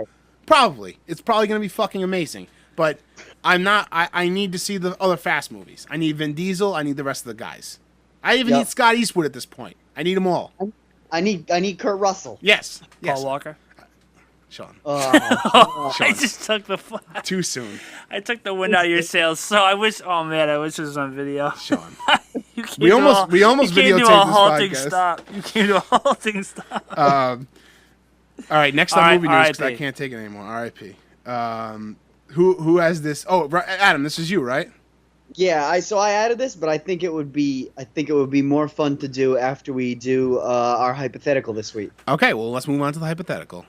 Probably. It's probably going to be fucking amazing. But I'm not... I need to see the other Fast movies. I need Vin Diesel. I need the rest of the guys. I even need Scott Eastwood at this point. I need them all. I need Kurt Russell. Yes. Paul Walker. Sean. Sean. I just took the too soon. I took the wind out of your sails. So I wish. Oh man, I wish it was on video. Sean. we almost videotaped this podcast. Stop. You came to a halting stop. All right. Next up, movie news, because I can't take it anymore. R.I.P. Who has this? Oh, Adam, this is you, right? Yeah, so I added this, but I think it would be more fun to do after we do our hypothetical this week. Okay, well, let's move on to the hypothetical.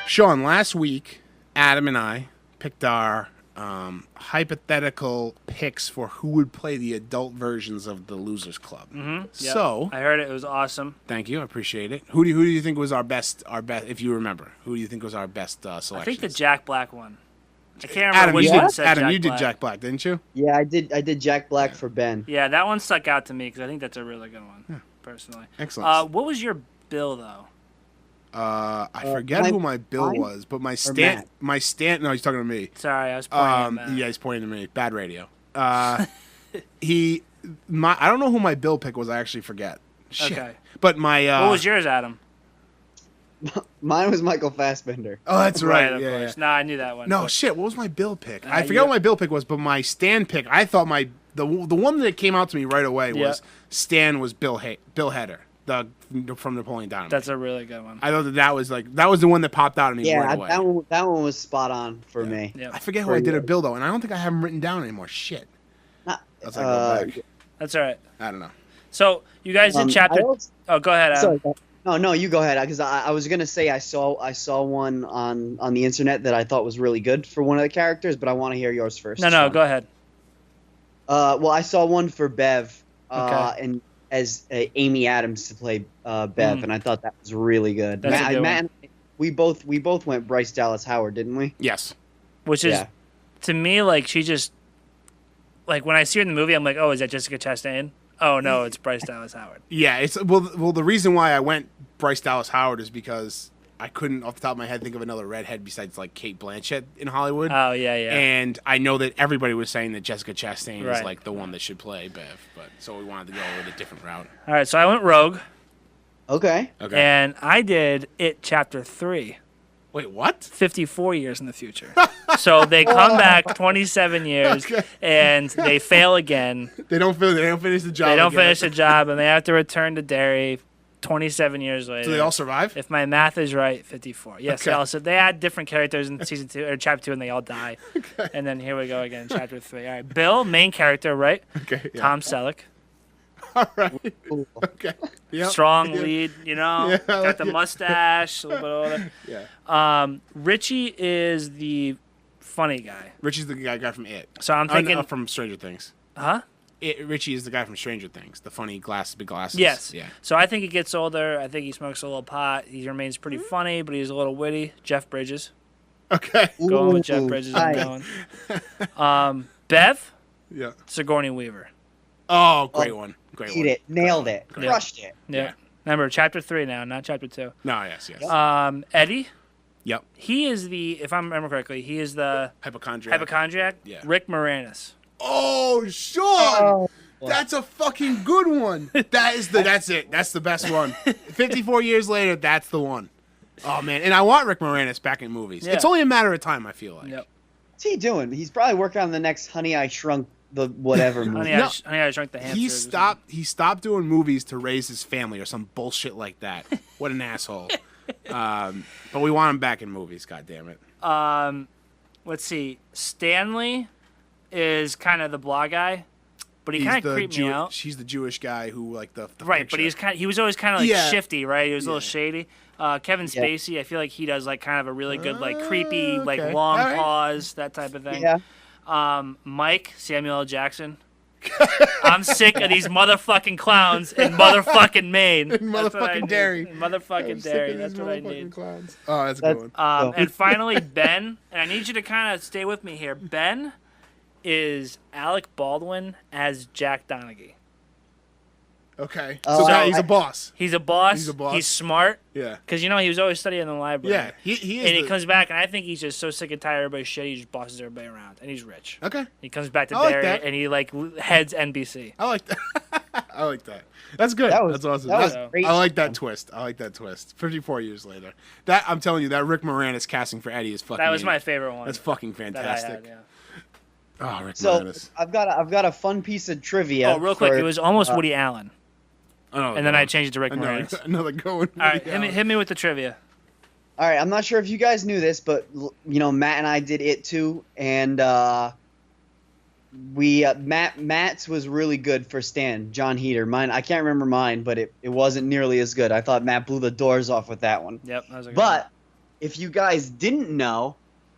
Sean, last week, Adam and I picked our hypothetical picks for who would play the adult versions of the Losers Club. Mm-hmm. Yep. So I heard it was awesome. Thank you, I appreciate it. Who do you think was our best? If you remember, who do you think was our best selection? I think the Jack Black one. I can't remember which one said Adam, Jack you did Black. Jack Black, didn't you? Yeah, I did Jack Black for Ben. Yeah, that one stuck out to me because I think that's a really good one, personally. Excellent. What was your bill, though? I forget who my bill was, but my Stan. No, he's talking to me. Sorry, I was pointing at Matt. Yeah, he's pointing to me. Bad radio. I don't know who my bill pick was. I actually forget. Shit. Okay. But my. What was yours, Adam? Mine was Michael Fassbender. Oh, that's right. Of course. No, I knew that one. No, shit. What was my bill pick? I forget what my bill pick was, but my Stan pick, I thought the one that came out to me right away was Stan was Bill Hader. from Napoleon Dynamite. That's a really good one. I thought that was the one that popped out at me right away. that one was spot on for me. Yep. I forget who I did a bill though, and I don't think I have them written down anymore. Shit. That's go back. That's all right. I don't know. So you guys did chapter. Oh, go ahead, Adam. Sorry. No, you go ahead. Because I was gonna say I saw one on the internet that I thought was really good for one of the characters, but I want to hear yours first. No, Sean. go ahead. Well, I saw one for Bev, Okay. and as Amy Adams to play Bev, and I thought that was really good. That's a good Matt and we both went Bryce Dallas Howard, didn't we? Yes. Which is, to me, like she just, like when I see her in the movie, I'm like, oh, is that Jessica Chastain? Oh no, it's Bryce Dallas Howard. Yeah, it's well. The reason why I went Bryce Dallas Howard is because I couldn't, off the top of my head, think of another redhead besides like Kate Blanchett in Hollywood. Oh yeah. And I know that everybody was saying that Jessica Chastain is Right. like the one that should play Bev, but so we wanted to go with a different route. All right, so I went Rogue, Okay. Okay. and I did It Chapter 3. Wait, what? 54 years in the future. So they come back 27 years, and they fail again. They don't finish the job. They don't again. finish the job, and they have to return to Derry 27 years later. Do they all survive? If my math is right, 54. Yes, Okay. they also they add different characters in season 2 or chapter 2, and they all die. Okay. And then here we go again, chapter 3. All right, Bill, main character, right? Okay. Yeah. Tom Selleck, All right. Okay. Yep. strong Yeah. lead, you know, Yeah, I got like the it. mustache, a little bit older. Yeah. Richie is the funny guy. Richie's the guy from It. So I'm thinking, from Stranger Things. huh? Richie is the guy from Stranger Things, the funny big glasses. Yes. Yeah. So I think he gets older. I think he smokes a little pot. He remains pretty funny, but he's a little witty. Jeff Bridges. Okay. Going with Jeff Bridges. I'm going. Bev, Yeah. Sigourney Weaver. Oh, great one. Great Eat one. it. Nailed it. Great. Crushed it. Yeah. Remember, chapter 3 now, not chapter 2. No, yes. Eddie, Yep. he is if I remember correctly, he is the Hypochondriac. Yeah. Rick Moranis. Oh, Sean! That's a fucking good one. That's it. That's the best one. 54 years later, that's the one. Oh, man. And I want Rick Moranis back in movies. Yeah. It's only a matter of time, I feel like. Yep. What's he doing? He's probably working on the next Honey, I Shrunk the whatever movie. Honey, I Shrunk the Hamster. He stopped doing movies to raise his family or some bullshit like that. What an asshole. But we want him back in movies, goddammit. Let's see. Stanley is kind of the blah guy, but he kind of creeped me out. He's the Jewish guy who, like, the Right, but picture. he was always kind of like Yeah. shifty, right? He was a little shady. Kevin Spacey, I feel like he does like kind of a really good like creepy like okay. long All right. pause, that type of thing. Yeah. Mike, Samuel L. Jackson. I'm sick of these motherfucking clowns in motherfucking Maine. Motherfucking Derry. Motherfucking Derry. That's what I need. Clowns. Oh, that's a good one. And finally, Ben, and I need you to kind of stay with me here. Ben is Alec Baldwin as Jack Donaghy. Okay. Oh, So I- he's a boss. He's a boss. He's a boss. He's smart. Yeah. Because, you know, he was always studying in the library. Yeah. He is. And he comes back, and I think he's just so sick and tired of everybody's shit, he just bosses everybody around. And he's rich. Okay. He comes back to I like Derry, that. and he, like, heads NBC. I like that. I like that. That's good. That's awesome. That was great. I like that twist. 54 years later. That I'm telling you, that Rick Moranis casting for Eddie is fucking. That was my favorite one. That's fucking that I fantastic. had, yeah. Oh, Rick So Moranis. I've got a fun piece of trivia. Oh, real quick, for- it was almost Woody Allen. Oh, And then I changed it to Rick another, Moranis. another going. All right, hit me with the trivia. All right, I'm not sure if you guys knew this, but you know Matt and I did it too, and Matt's was really good for Stan, John Heater. Mine, I can't remember mine, but it wasn't nearly as good. I thought Matt blew the doors off with that one. Yep, that was a good But if you guys didn't know,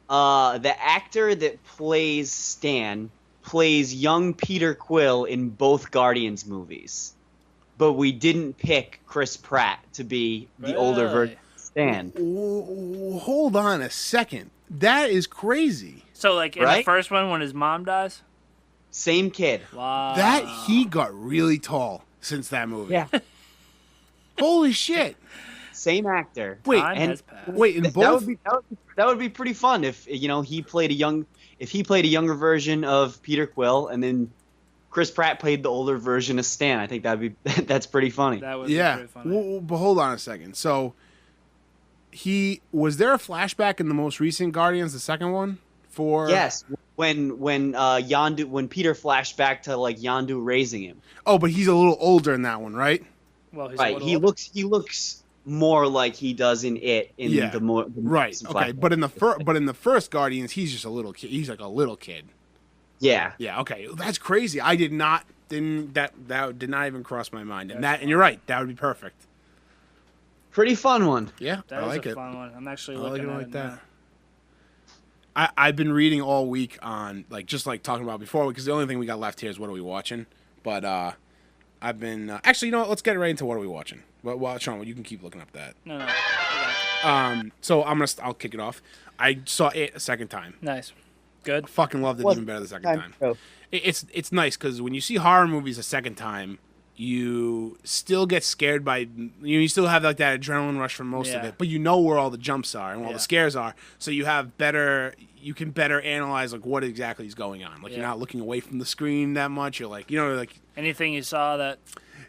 the actor that plays Stan plays young Peter Quill in both Guardians movies. But we didn't pick Chris Pratt to be the older Really? version of Stan. Hold on a second. That is crazy. So, like, in the Right? first one, when his mom dies? Same kid. Wow. That he got really tall since that movie. Yeah. Holy shit. Same actor. Wait, Time and- has passed. Wait, in That both. would be pretty fun if he played a younger version of Peter Quill and then Chris Pratt played the older version of Stan. I think that's pretty funny. That was Yeah. pretty funny. But hold on a second. So, was there a flashback in the most recent Guardians, the second one? Yes, when Yondu, when Peter flashed back to like Yondu raising him. Oh, but he's a little older in that one, right? Well, he's Right. He looks more like he does in It in the right. recent Okay, flashback. but in the first Guardians, he's just a little kid. He's like a little kid. Yeah. Yeah. Okay, that's crazy. I did not did not even cross my mind. And you're right. That would be perfect. Pretty fun one. Yeah, That I is like a it. fun one. I'm actually I like looking it at like it that. now. I've been reading all week on just talking about before because the only thing we got left here is what are we watching. But I've been actually, you know what? Let's get right into what are we watching. Well, Sean, you can keep looking up that. No. So I'll kick it off. I saw it a second time. Nice. Good. Fucking loved it even better the second time. It's nice because when you see horror movies a second time, you still get scared by you still have like that adrenaline rush for most of it, but you know where all the jumps are and where all the scares are, so you can better analyze like what exactly is going on. Like you're not looking away from the screen that much. You're like anything you saw that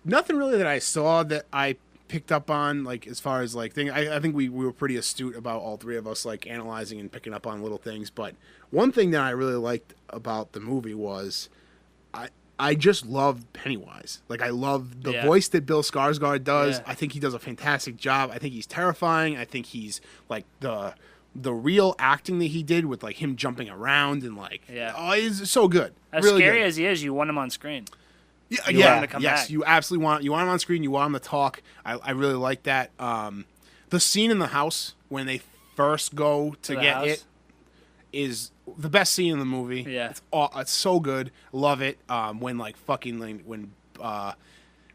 nothing really that I saw that I picked up on like as far as like thing. I think we were pretty astute about all three of us like analyzing and picking up on little things. But one thing that I really liked about the movie was I just love Pennywise. Like, I love the voice that Bill Skarsgård does. Yeah. I think he does a fantastic job. I think he's terrifying. I think he's, like, the real acting that he did with, like, him jumping around and, like, he's so good. As really scary good. as he is, you want him on screen. Yeah, You want him to come yes, back. you absolutely want him on screen. You want him to talk. I really like that. The scene in the house when they first go to get house? it is the best scene in the movie. Yeah. It's so good. Love it. When like when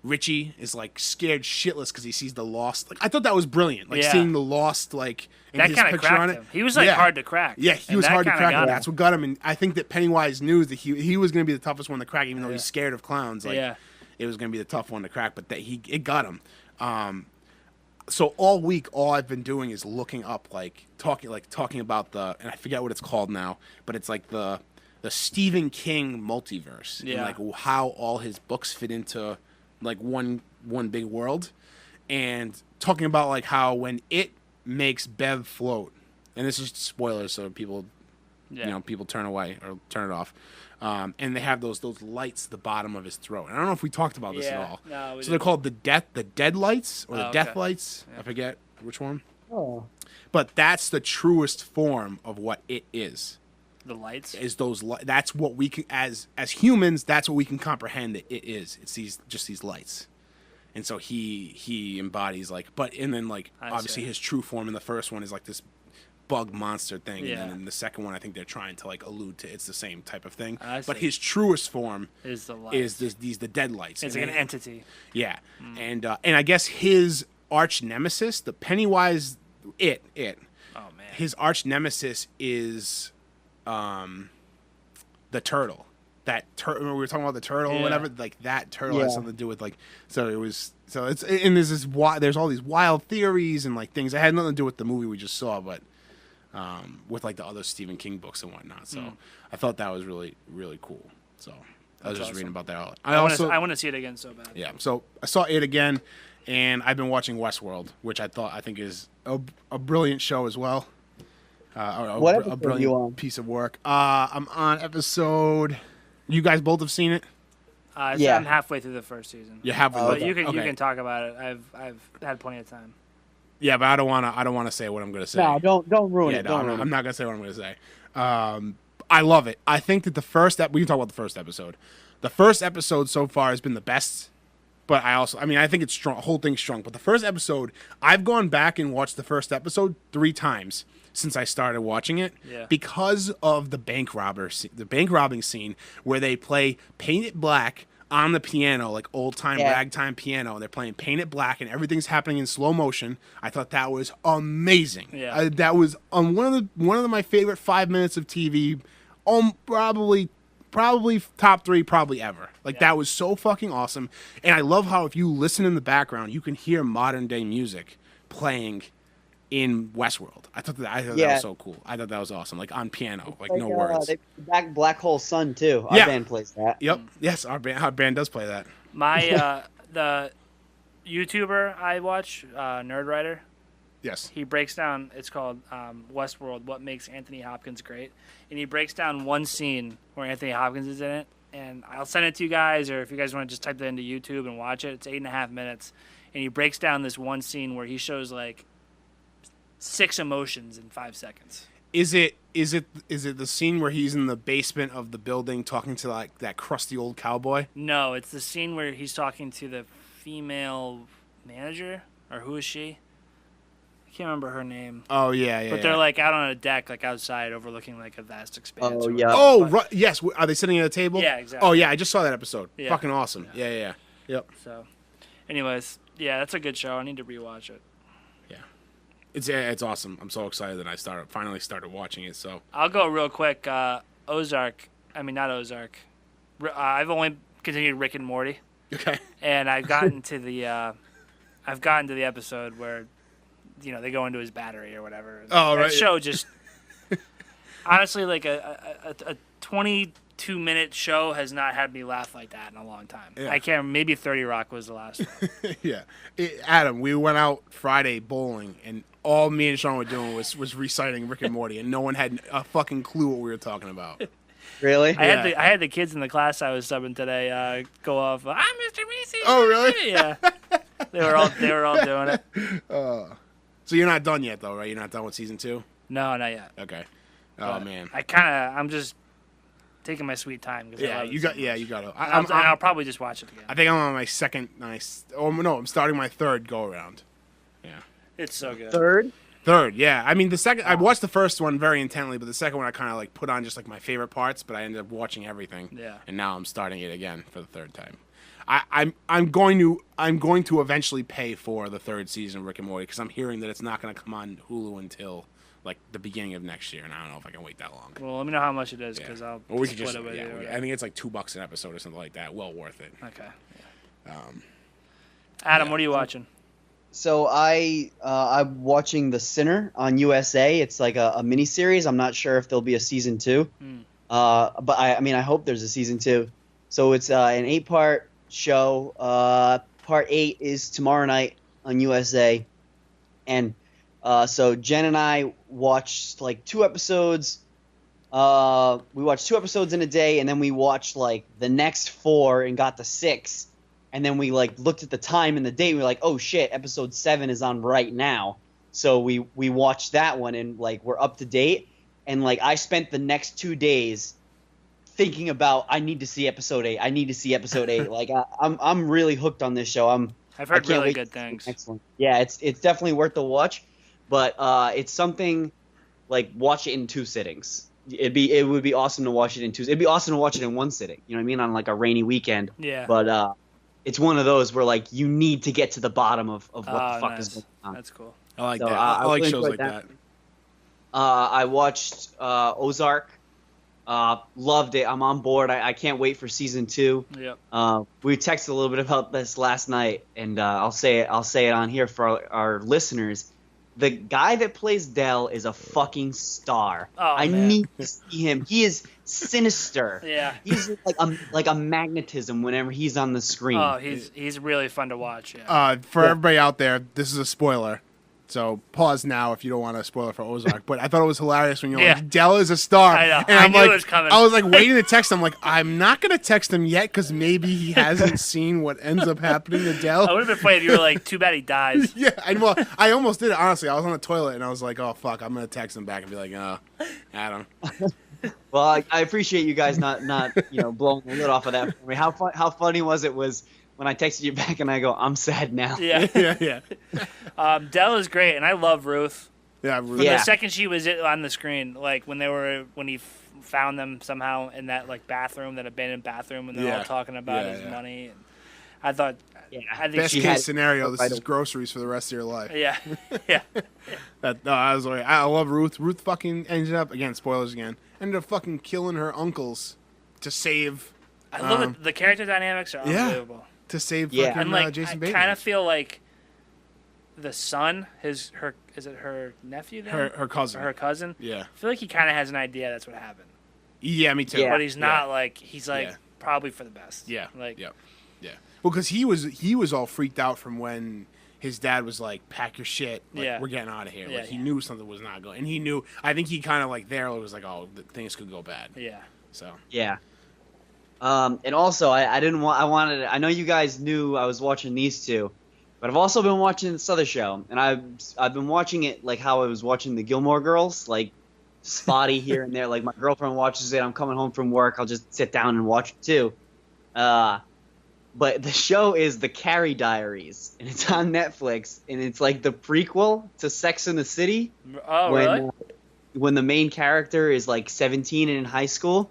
Richie is like scared shitless because he sees the Lost. Like I thought that was brilliant. Like seeing the Lost like in That his kind of picture on cracked it. him. He was like hard to crack. Yeah, he And was that hard to kinda crack. got And him. that's what got him. And I think that Pennywise knew that he was going to be the toughest one to crack, even though he's scared of clowns. Like it was going to be the tough one to crack, but it got him. So all week, all I've been doing is looking up, talking about and I forget what it's called now, but it's like the Stephen King multiverse, and like how all his books fit into like one big world, and talking about like how when it makes Bev float, and this is spoilers, so people, people turn away or turn it off. And they have those lights at the bottom of his throat. And I don't know if we talked about this at all. No, so they're called the dead lights or the death lights. Yeah. I forget which one. Oh. But that's the truest form of what it is. The lights is those. That's what we can as humans. That's what we can comprehend that it is. It's these lights. And so he embodies and then obviously his true form in the first one is like this bug monster thing, and then in the second one I think they're trying to like allude to it's the same type of thing, but his truest form is the lights. These the dead lights. It's like an entity. And I guess his arch nemesis, the Pennywise oh man, his arch nemesis is the turtle. Remember we were talking about the turtle or whatever, like that turtle has something to do with there's all these wild theories and like things that had nothing to do with the movie we just saw, but with like the other Stephen King books and whatnot. So I thought that was really, really cool. So I was just reading about that. I want to see it again so bad. Yeah. So I saw it again, and I've been watching Westworld, which I think is a brilliant show as well. A brilliant piece of work. I'm on episode. You guys both have seen it. I'm halfway through the first season. You're halfway. But you can talk about it. I've had plenty of time. Yeah, but I don't want to say what I'm going to say. No, don't ruin it. I'm not going to say what I'm going to say. I love it. I think that we can talk about the first episode. The first episode so far has been the best. But I think it's strong. The whole thing's strong. But the first episode, I've gone back and watched the first episode 3 times since I started watching it because of the bank robbing scene where they play Paint It Black on the piano, like old-time ragtime piano, and they're playing Paint It Black, and everything's happening in slow motion. I thought that was amazing. Yeah. That was one of my favorite 5 minutes of TV, probably top 3 probably ever. That was so fucking awesome. And I love how if you listen in the background, you can hear modern-day music playing in Westworld. I thought that was so cool. I thought that was awesome. Like on piano, no words. They back Black Hole Sun too. Our band plays that. Yep. Yes, our band does play that. My the YouTuber I watch, Nerdwriter. Yes. He breaks down. It's called Westworld: What Makes Anthony Hopkins Great, and he breaks down one scene where Anthony Hopkins is in it. And I'll send it to you guys, or if you guys want to just type that into YouTube and watch it, it's 8.5 minutes. and he breaks down this one scene where he shows like 6 emotions in 5 seconds. Is it the scene where he's in the basement of the building talking to like that crusty old cowboy? No, it's the scene where he's talking to the female manager, or who is she? I can't remember her name. Oh yeah. But they're like out on a deck, like outside, overlooking like a vast expanse. Oh, yeah. Oh right, yes. Are they sitting at a table? Yeah, exactly. Oh yeah, I just saw that episode. Yeah. Fucking awesome. Yeah. Yep. So, anyways, yeah, that's a good show. I need to rewatch it. It's awesome. I'm so excited that I finally started watching it. So I'll go real quick. Ozark. I mean, not Ozark. I've only continued Rick and Morty, okay. and I've gotten to the episode where, they go into his battery or whatever. Oh, right. That show just honestly, like a 22-minute show has not had me laugh like that in a long time. Yeah. I can't. Maybe 30 Rock was the last one. Yeah. Adam, we went out Friday bowling, and all me and Sean were doing was reciting Rick and Morty, and no one had a fucking clue what we were talking about. Really? I had the kids in the class I was subbing today go off. I'm Mr. Reese. Oh, really? Yeah. They were all doing it. So you're not done yet, though, right? You're not done with season 2? No, not yet. Okay. Oh, man. I'm just taking my sweet time. Yeah, you got to. I'll probably just watch it again. I think I'm on my second. I'm starting my third go around. Yeah. It's so good. Third, yeah. I mean, the second I watched the first one very intently, but the second one I kind of like put on just like my favorite parts, but I ended up watching everything. Yeah. And now I'm starting it again for the third time. I'm going to eventually pay for the third season of Rick and Morty because I'm hearing that it's not going to come on Hulu until like the beginning of next year, and I don't know if I can wait that long. Well, let me know how much it is because I'll split it with you. I think it's like $2 an episode or something like that. Well worth it. Okay. Adam, what are you watching? So I'm watching The Sinner on USA. It's like a mini series. I'm not sure if there'll be a season 2, but I hope there's a season 2. So it's an 8-part show. Part 8 is tomorrow night on USA, and so Jen and I watched like 2 episodes. We watched 2 episodes in a day, and then we watched like the next 4 and got to 6. And then we like looked at the time and the date. And we were like, oh shit, episode 7 is on right now. So we watched that one and like we're up to date. And like I spent the next 2 days thinking about I need to see episode 8. I need to see episode 8. Like I'm really hooked on this show. I've heard really good things. Excellent. Yeah, it's definitely worth the watch. But it's something like watch it in 2 sittings. It would be awesome to watch it in 2. It'd be awesome to watch it in 1 sitting. You know what I mean? On like a rainy weekend. Yeah. But it's one of those where like you need to get to the bottom of what the fuck is going on. That's cool. I like that. I like really shows like enjoyed that. I watched Ozark. Loved it. I'm on board. I can't wait for season 2. Yep. We texted a little bit about this last night, and I'll say it on here for our listeners. The guy that plays Dell is a fucking star. Oh, I man. need to see him. He is sinister. Yeah. He's like a magnetism whenever he's on the screen. Oh, he's really fun to watch. Yeah. For everybody out there, this is a spoiler. So pause now if you don't want to spoil it for Ozark. But I thought it was hilarious when you're like, Dell is a star. I know. And I knew it was coming. I was like waiting to text him. Like, I'm not going to text him yet because maybe he hasn't seen what ends up happening to Dell. I would have been funny if you were like, too bad he dies. Yeah, I almost did it, honestly. I was on the toilet and I was like, oh, fuck, I'm going to text him back and be like, Adam. Well, I appreciate you guys not blowing the lid off of that for me. How funny was it when I texted you back and I go, I'm sad now. Yeah. Yeah. Dell is great, and I love Ruth. Yeah, From the second she was on the screen, like when he found them somehow in that like bathroom, that abandoned bathroom, and they're all talking about his money. And I thought, I think best case scenario, this is groceries for the rest of your life. Yeah. I love Ruth. Ruth fucking ended up, again, spoilers again, ended up fucking killing her uncles to save. I love it. The character dynamics are unbelievable. To save Yeah. And like, Jason I Bateman. kind of feel like the son, is it her nephew then? Her cousin. Or her cousin? Yeah. I feel like he kind of has an idea that's what happened. Yeah, me too. Yeah. But he's not like, he's like probably for the best. Yeah. Like, Yeah. Well, because he was all freaked out from when his dad was like, pack your shit. Like, we're getting out of here. Yeah, Like, he knew something was not going. And he knew, I think he kind of like there was like, oh, things could go bad. Yeah. So. Yeah. And also, I know you guys knew I was watching these 2, but But I've also been watching this other show, and I've been watching it like how I was watching the Gilmore Girls, like spotty here and there. Like my girlfriend watches it. I'm coming home from work. I'll just sit down and watch it too. But the show is The Carrie Diaries, and it's on Netflix, and it's like the prequel to Sex and the City. Oh, really? When the main character is like 17 and in high school.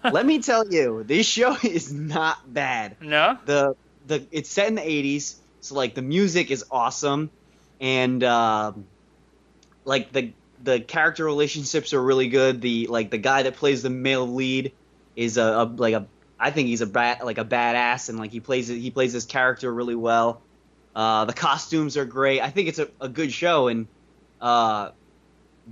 Let me tell you, this show is not bad. No? It's set in the 80s, so like the music is awesome, and like the character relationships are really good. The guy that plays the male lead is I think he's a badass, and like he plays his character really well. The costumes are great. I think it's a good show, and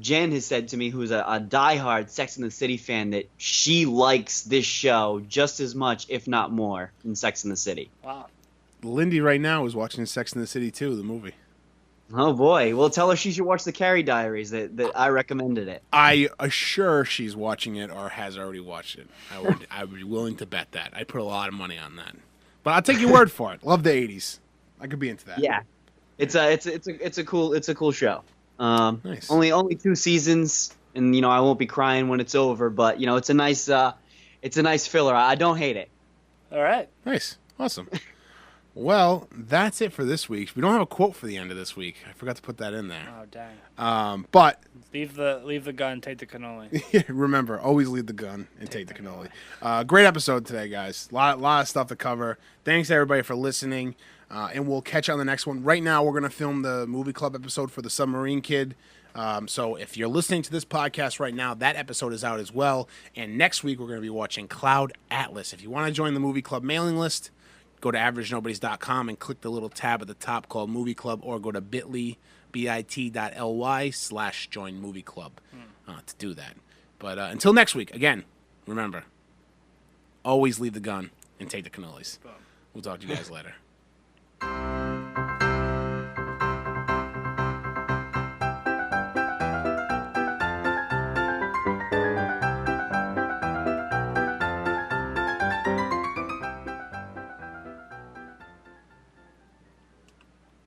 Jen has said to me, who's a diehard Sex and the City fan, that she likes this show just as much, if not more, than Sex and the City. Wow. Lindy right now is watching Sex and the City 2, the movie. Oh boy! Well, tell her she should watch The Carrie Diaries. That I recommended it. I assure she's watching it or has already watched it. I would be willing to bet that. I'd put a lot of money on that. But I'll take your word for it. Love the 80s. I could be into that. Yeah, it's a cool show. Nice. Only 2 seasons, and I won't be crying when it's over. But it's a nice filler. I don't hate it. All right. Nice. Awesome. Well, that's it for this week. We don't have a quote for the end of this week. I forgot to put that in there. Oh, dang. But leave the gun, take the cannoli. remember, always leave the gun and take the cannoli. Great episode today, guys. Lot of stuff to cover. Thanks everybody for listening, and we'll catch you on the next one. Right now, we're gonna film the movie club episode for the Submarine Kid. So if you're listening to this podcast right now, that episode is out as well. And next week, we're gonna be watching Cloud Atlas. If you want to join the movie club mailing list, go to averagenobodies.com and click the little tab at the top called Movie Club, or go to bit.ly/join movie club to do that. But until next week, again, remember, always leave the gun and take the cannolis. We'll talk to you guys later.